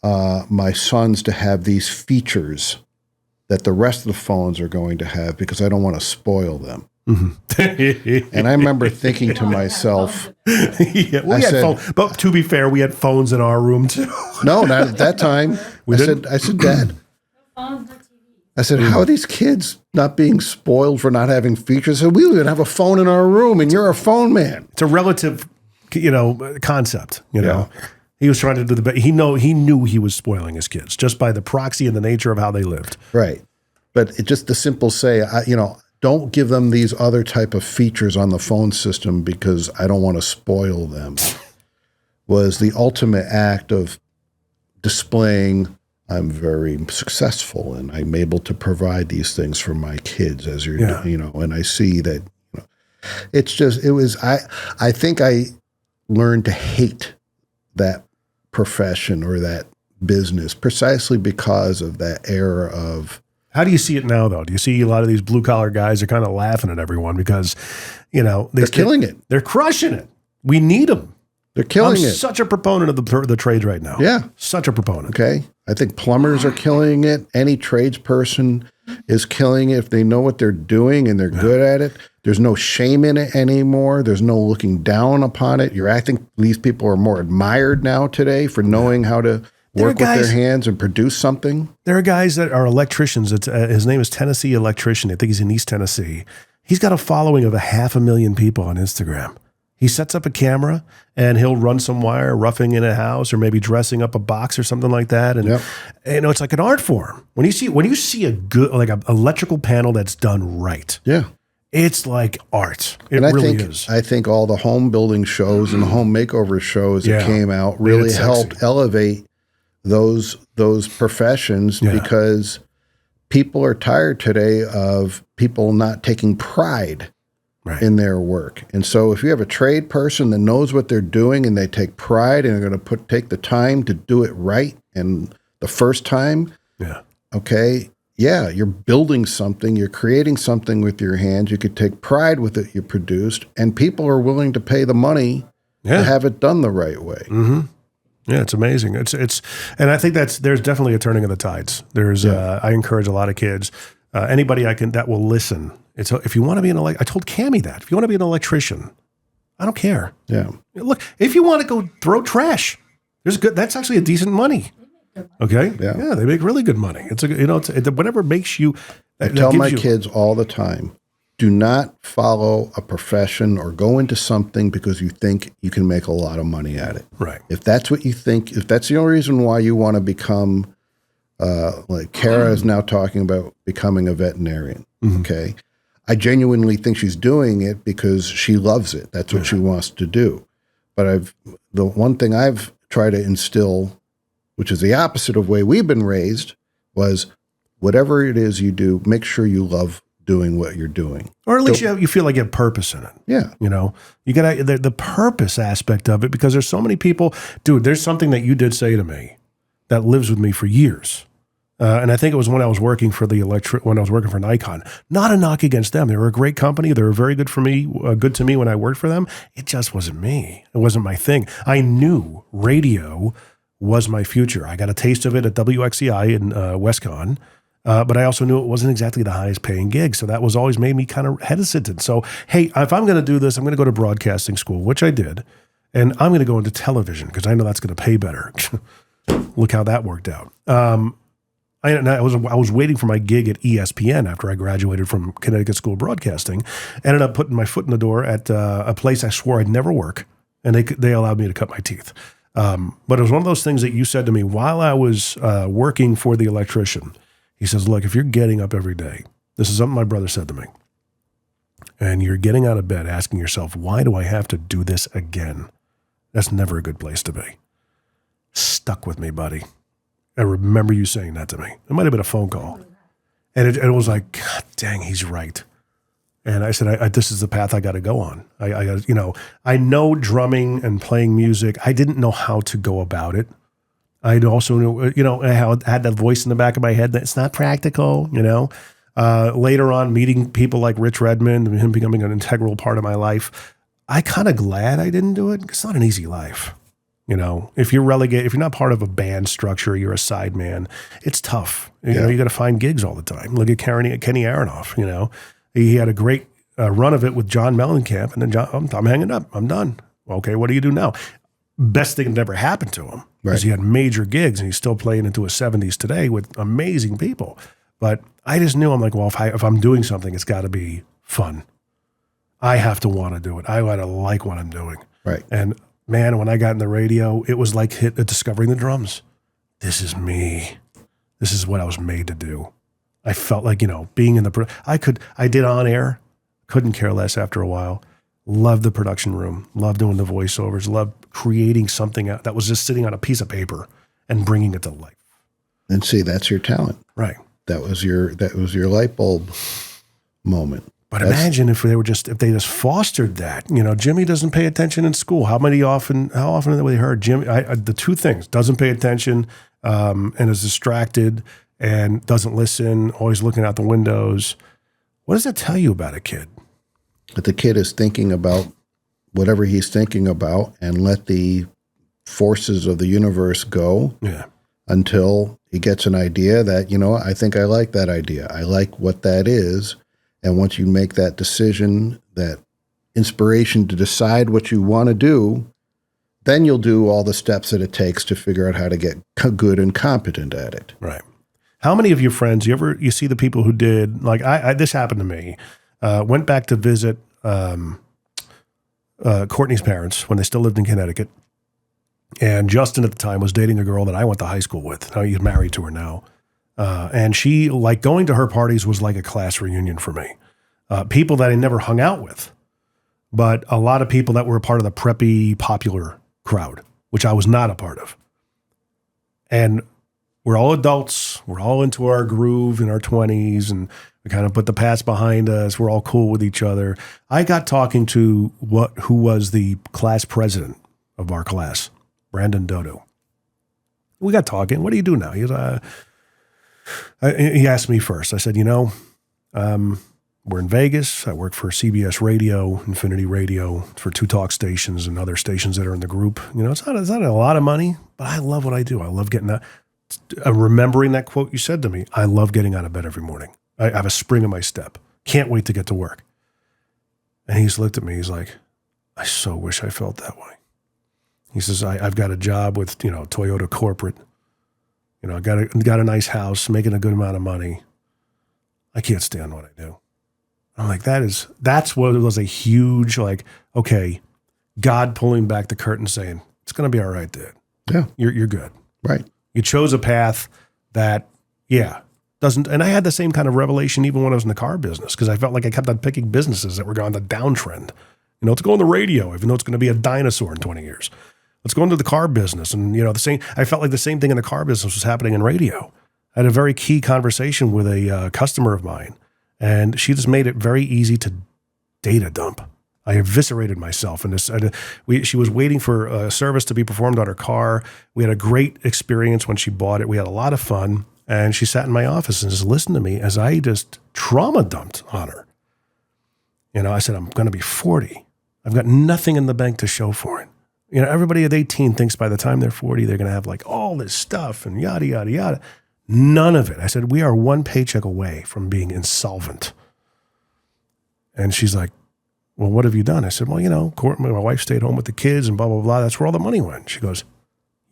my sons to have these features that the rest of the phones are going to have because I don't want to spoil them. Mm-hmm. And I remember thinking to myself, we had phones, but to be fair, we had phones in our room too. No, not at that time. I said, Dad, I said, how are these kids not being spoiled for not having features? I said, we even have a phone in our room and you're a phone man. It's a relative, concept, Yeah. He was trying to do the best. He knew he was spoiling his kids just by the proxy and the nature of how they lived. Right. But just the simple say, don't give them these other type of features on the phone system because I don't want to spoil them, was the ultimate act of displaying I'm very successful and I'm able to provide these things for my kids as you're, and I see that, I think I learned to hate that profession or that business precisely because of that era of. How do you see it now, though? Do you see a lot of these blue collar guys are kind of laughing at everyone because, they're killing it. They're crushing it. We need them. They're killing it. I'm such a proponent of the trades right now. Yeah. Such a proponent. Okay. I think plumbers are killing it. Any tradesperson is killing it if they know what they're doing and they're good at it. There's no shame in it anymore. There's no looking down upon it. I think these people are more admired now today for knowing how to work with their hands and produce something. There are guys that are electricians. His name is Tennessee Electrician. I think he's in East Tennessee. He's got a following of 500,000 people on Instagram. He sets up a camera and he'll run some wire, roughing in a house or maybe dressing up a box or something like that. And it's like an art form. When you see a good an electrical panel that's done right. Yeah. It's like art. It really is. I think all the home building shows and the home makeover shows that came out really helped elevate those professions because people are tired today of people not taking pride in their work. And so if you have a trade person that knows what they're doing and they take pride and are going to take the time to do it right and the first time, you're building something, you're creating something with your hands, you could take pride with it you produced, and people are willing to pay the money to have it done the right way. Mm-hmm. Yeah, it's amazing. And I think there's definitely a turning of the tides. I encourage a lot of kids. Anybody that will listen. If you want to be I told Cammie that. If you want to be an electrician, I don't care. Yeah. Look, if you want to go throw trash, that's actually a decent money. Okay. Yeah. They make really good money. It's whatever makes you. I tell my kids all the time, do not follow a profession or go into something because you think you can make a lot of money at it. Right. If that's what you think, if that's the only reason why you want to become, like Kara is now talking about becoming a veterinarian. Mm-hmm. Okay. I genuinely think she's doing it because she loves it. That's what she wants to do. But the one thing I've tried to instill, which is the opposite of the way we've been raised, was whatever it is you do, make sure you love doing what you're doing. Or at least you feel like you have purpose in it. Yeah. You got the purpose aspect of it, because there's so many people. Dude, there's something that you did say to me that lives with me for years. And I think it was when I was working for when I was working for Nikon. Not a knock against them. They were a great company. They were very good for me, good to me when I worked for them. It just wasn't me. It wasn't my thing. I knew radio was my future. I got a taste of it at WXCI in WestCon. But I also knew it wasn't exactly the highest paying gig. So that was always made me kind of hesitant. So, hey, if I'm going to do this, I'm going to go to broadcasting school, which I did. And I'm going to go into television because I know that's going to pay better. Look how that worked out. I was waiting for my gig at ESPN after I graduated from Connecticut School of Broadcasting. Ended up putting my foot in the door at a place I swore I'd never work. And they allowed me to cut my teeth. But it was one of those things that you said to me while I was working for the electrician. He says, look, if you're getting up every day, this is something my brother said to me, and you're getting out of bed asking yourself, why do I have to do this again? That's never a good place to be. Stuck with me, buddy. I remember you saying that to me. It might have been a phone call. And it was like, God dang, he's right. And I said, this is the path I got to go on. I know drumming and playing music. I didn't know how to go about it. I also knew, I had that voice in the back of my head that it's not practical, Later on, meeting people like Rich Redmond and him becoming an integral part of my life, I kind of glad I didn't do it. It's not an easy life. If you're relegated, if you're not part of a band structure, you're a side man, it's tough. You got to find gigs all the time. Look at Kenny Aronoff, he had a great run of it with John Mellencamp, and then I'm hanging up. I'm done. Okay, what do you do now? Best thing that ever happened to him because he had major gigs and he's still playing into his 70s today with amazing people. But I just knew, I'm like, well, if I'm doing something, it's got to be fun. I have to want to do it. I got to like what I'm doing. Right. And man, when I got in the radio, it was like discovering the drums. This is me. This is what I was made to do. I felt like, being in I did on air, couldn't care less after a while. Loved the production room, loved doing the voiceovers, loved creating something that was just sitting on a piece of paper and bringing it to life. And see, that's your talent. Right. That was your light bulb moment. But imagine if they just fostered that. Jimmy doesn't pay attention in school. How often have we heard Jimmy? The two things: doesn't pay attention and is distracted and doesn't listen, always looking out the windows. What does that tell you about a kid? That the kid is thinking about whatever he's thinking about and let the forces of the universe go until he gets an idea that, I think I like that idea. I like what that is. And once you make that decision, that inspiration to decide what you want to do, then you'll do all the steps that it takes to figure out how to get good and competent at it. Right. How many of your friends, you see the people who did, like this happened to me, went back to visit Courtney's parents when they still lived in Connecticut. And Justin at the time was dating a girl that I went to high school with. Now he's married to her now. And she, like, going to her parties was like a class reunion for me. People that I never hung out with, but a lot of people that were a part of the preppy popular crowd, which I was not a part of. And we're all adults. We're all into our groove in our 20s, and we kind of put the past behind us. We're all cool with each other. I got talking to who was the class president of our class, Brandon Dodo. We got talking. What do you do now? He asked me first. I said, we're in Vegas. I work for CBS Radio, Infinity Radio, for 2 talk stations and other stations that are in the group. It's not a lot of money, but I love what I do. I love getting that. Remembering that quote you said to me, I love getting out of bed every morning. I have a spring in my step. Can't wait to get to work. And he's looked at me. He's like, I so wish I felt that way. He says, I've got a job with, Toyota corporate. I got a nice house, making a good amount of money. I can't stand what I do. I'm like, that's what was a huge, okay, God pulling back the curtain saying, it's going to be all right, dude. Yeah. You're good. Right. You chose a path that, doesn't, and I had the same kind of revelation even when I was in the car business, because I felt like I kept on picking businesses that were going the downtrend. Let's go on the radio, even though it's going to be a dinosaur in 20 years. Let's go into the car business. And, I felt like the same thing in the car business was happening in radio. I had a very key conversation with a customer of mine, and she just made it very easy to data dump. I eviscerated myself in this. She was waiting for a service to be performed on her car. We had a great experience when she bought it. We had a lot of fun. And she sat in my office and just listened to me as I just trauma dumped on her. I said, I'm going to be 40. I've got nothing in the bank to show for it. Everybody at 18 thinks by the time they're 40, they're going to have all this stuff and yada, yada, yada. None of it. I said, we are one paycheck away from being insolvent. And she's like, well, what have you done? I said, well, my wife stayed home with the kids and blah, blah, blah. That's where all the money went. She goes,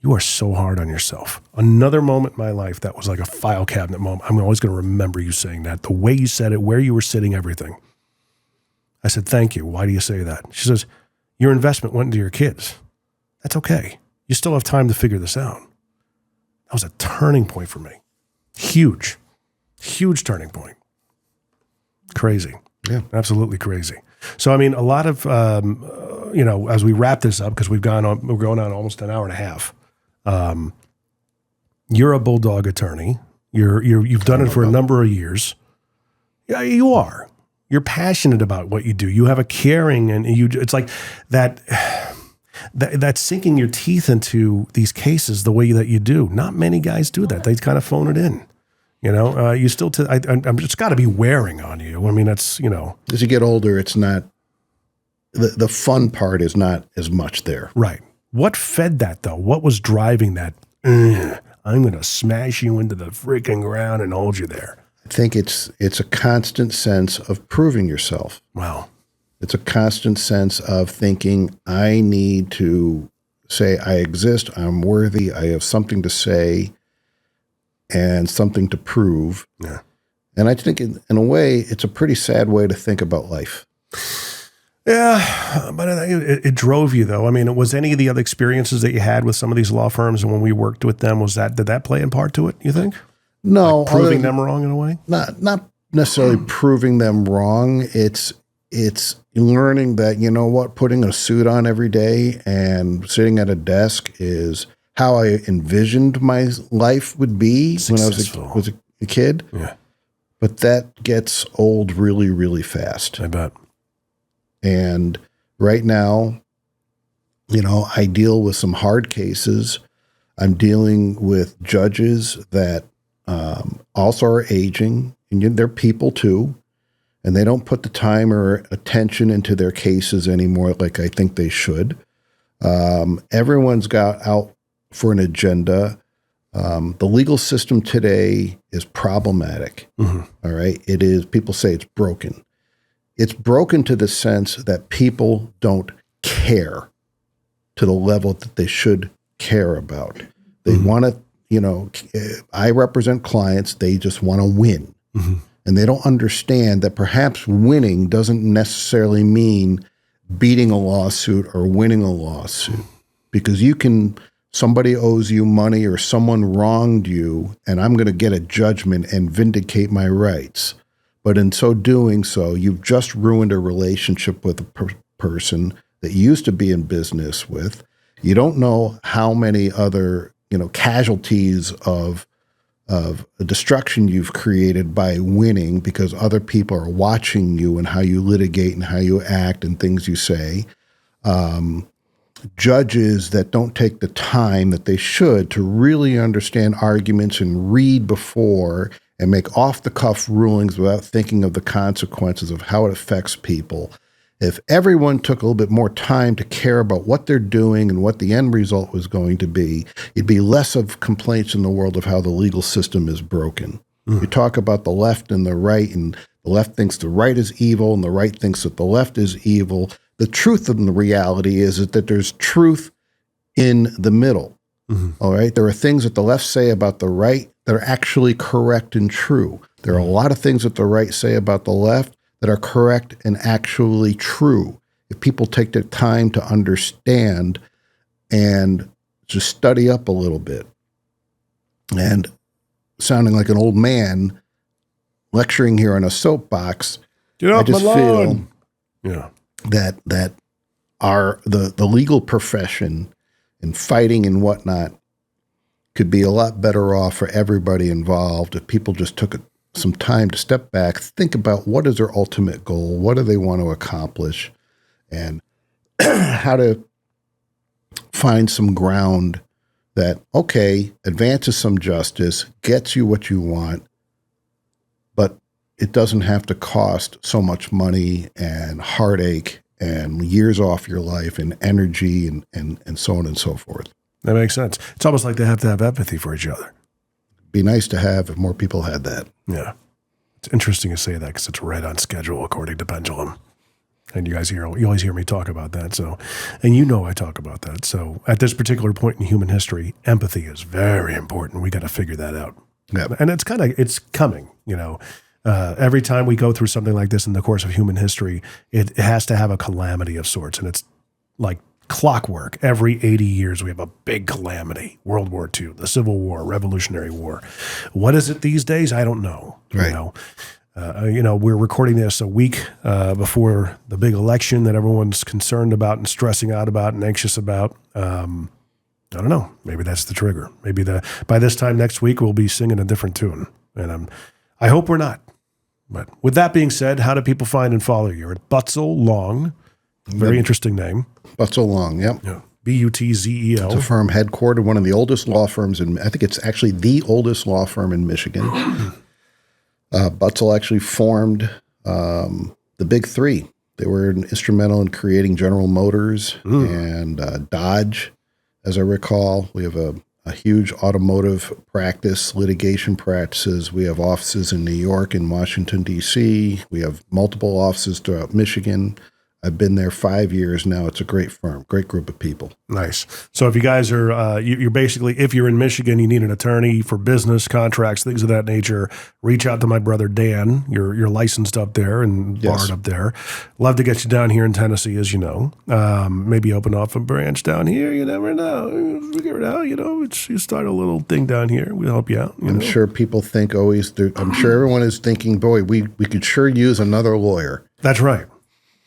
you are so hard on yourself. Another moment in my life that was like a file cabinet moment. I'm always going to remember you saying that. The way you said it, where you were sitting, everything. I said, thank you. Why do you say that? She says, your investment went into your kids. That's okay. You still have time to figure this out. That was a turning point for me. Huge turning point. Crazy. Yeah. Absolutely crazy. So, a lot of, as we wrap this up, because we're going on almost an hour and a half. You're a bulldog attorney. You've done it for a number of years. Yeah, you are. You're passionate about what you do. You have a caring, and it's like that sinking your teeth into these cases the way that you do. Not many guys do that. They kind of phone it in. You still, it's got to be wearing on you. That's, As you get older, it's not, the fun part is not as much there. Right. What fed that, though? What was driving that? I'm going to smash you into the freaking ground and hold you there. I think it's a constant sense of proving yourself. Wow. It's a constant sense of thinking, I need to say I exist, I'm worthy, I have something to say and something to prove. Yeah. And I think in a way, it's a pretty sad way to think about life. Yeah, but it drove you, though. Was any of the other experiences that you had with some of these law firms and when we worked with them, did that play in part to it, you think? No. Proving them wrong in a way? Not necessarily proving them wrong. It's learning that, putting a suit on every day and sitting at a desk is how I envisioned my life would be Successful. When I was a kid. Yeah. But that gets old really, really fast. I bet. And right now, I deal with some hard cases. I'm dealing with judges that also are aging, and they're people too, and they don't put the time or attention into their cases anymore like I think they should. Everyone's got out for an agenda. The legal system today is problematic. Mm-hmm. All right. It is. People say it's broken. It's broken to the sense that people don't care to the level that they should care about. They want to, I represent clients. They just want to win. Mm-hmm. And they don't understand that perhaps winning doesn't necessarily mean beating a lawsuit or winning a lawsuit, because somebody owes you money or someone wronged you, and I'm going to get a judgment and vindicate my rights. But in so doing so, you've just ruined a relationship with a person that you used to be in business with. You don't know how many other, casualties of destruction you've created by winning, because other people are watching you and how you litigate and how you act and things you say. Judges that don't take the time that they should to really understand arguments and read before and make off-the-cuff rulings without thinking of the consequences of how it affects people. If everyone took a little bit more time to care about what they're doing and what the end result was going to be, it'd be less of complaints in the world of how the legal system is broken. You talk about the left and the right, and the left thinks the right is evil, and the right thinks that the left is evil. The truth of the reality is that there's truth in the middle. All right. There are things that the left say about the right that are actually correct and true. There are a lot of things that the right say about the left that are correct and actually true. If people take the time to understand and just study up a little bit, and sounding like an old man lecturing here on a soapbox, I just feel that the legal profession and fighting and whatnot could be a lot better off for everybody involved if people just took some time to step back, think about what is their ultimate goal, what do they want to accomplish, and how to find some ground that, okay, advances some justice, gets you what you want, but it doesn't have to cost so much money and heartache and years off your life and energy and so on and so forth. That makes sense. It's almost like they have to have empathy for each other. Be nice to have if more people had that. Yeah. It's interesting to say that because it's right on schedule according to Pendulum. And you always hear me talk about that. So, and I talk about that. So at this particular point in human history, empathy is very important. We got to figure that out. Yep. And it's coming, every time we go through something like this in the course of human history, it has to have a calamity of sorts. And it's like clockwork. Every 80 years, we have a big calamity. World War II, the Civil War, Revolutionary War. What is it these days? I don't know. Right. We're recording this a week before the big election that everyone's concerned about and stressing out about and anxious about. I don't know. Maybe that's the trigger. Maybe by this time next week, we'll be singing a different tune. And I hope we're not. But with that being said, how do people find and follow you? You're at Butzel Long. Very interesting name. Butzel Long, yep. Yeah. Butzel. It's a firm headquartered, one of the oldest law firms I think it's actually the oldest law firm in Michigan. Butzel actually formed the big three. They were instrumental in creating General Motors and Dodge, as I recall. We have a huge automotive practice, litigation practices. We have offices in New York and Washington, D.C. We have multiple offices throughout Michigan. I've been there 5 years now. It's a great firm, great group of people. Nice. So if you guys are, you're basically, if you're in Michigan, you need an attorney for business, contracts, things of that nature, reach out to my brother, Dan. You're licensed up there and barred up there. Love to get you down here in Tennessee, as you know. Maybe open off a branch down here. You never know. Figure it out. You start a little thing down here. We'll help you out. I'm sure people think I'm sure everyone is thinking, boy, we could sure use another lawyer. That's right.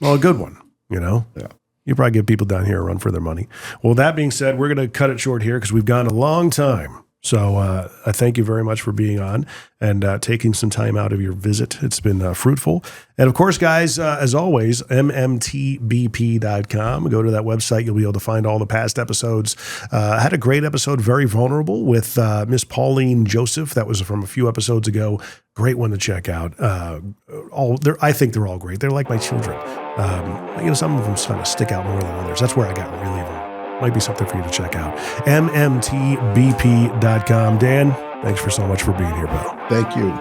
Well, a good one, Yeah. You probably give people down here a run for their money. Well, that being said, we're going to cut it short here because we've gone a long time. So I thank you very much for being on and taking some time out of your visit. It's been fruitful. And of course, guys, as always, MMTBP.com. Go to that website. You'll be able to find all the past episodes. I had a great episode, Very Vulnerable, with Miss Pauline Joseph. That was from a few episodes ago. Great one to check out. I think they're all great. They're like my children. Some of them kind of stick out more than others. That's where I got really might be something for you to check out. MMTBP.com. Dan, thanks for so much for being here, pal. Thank you.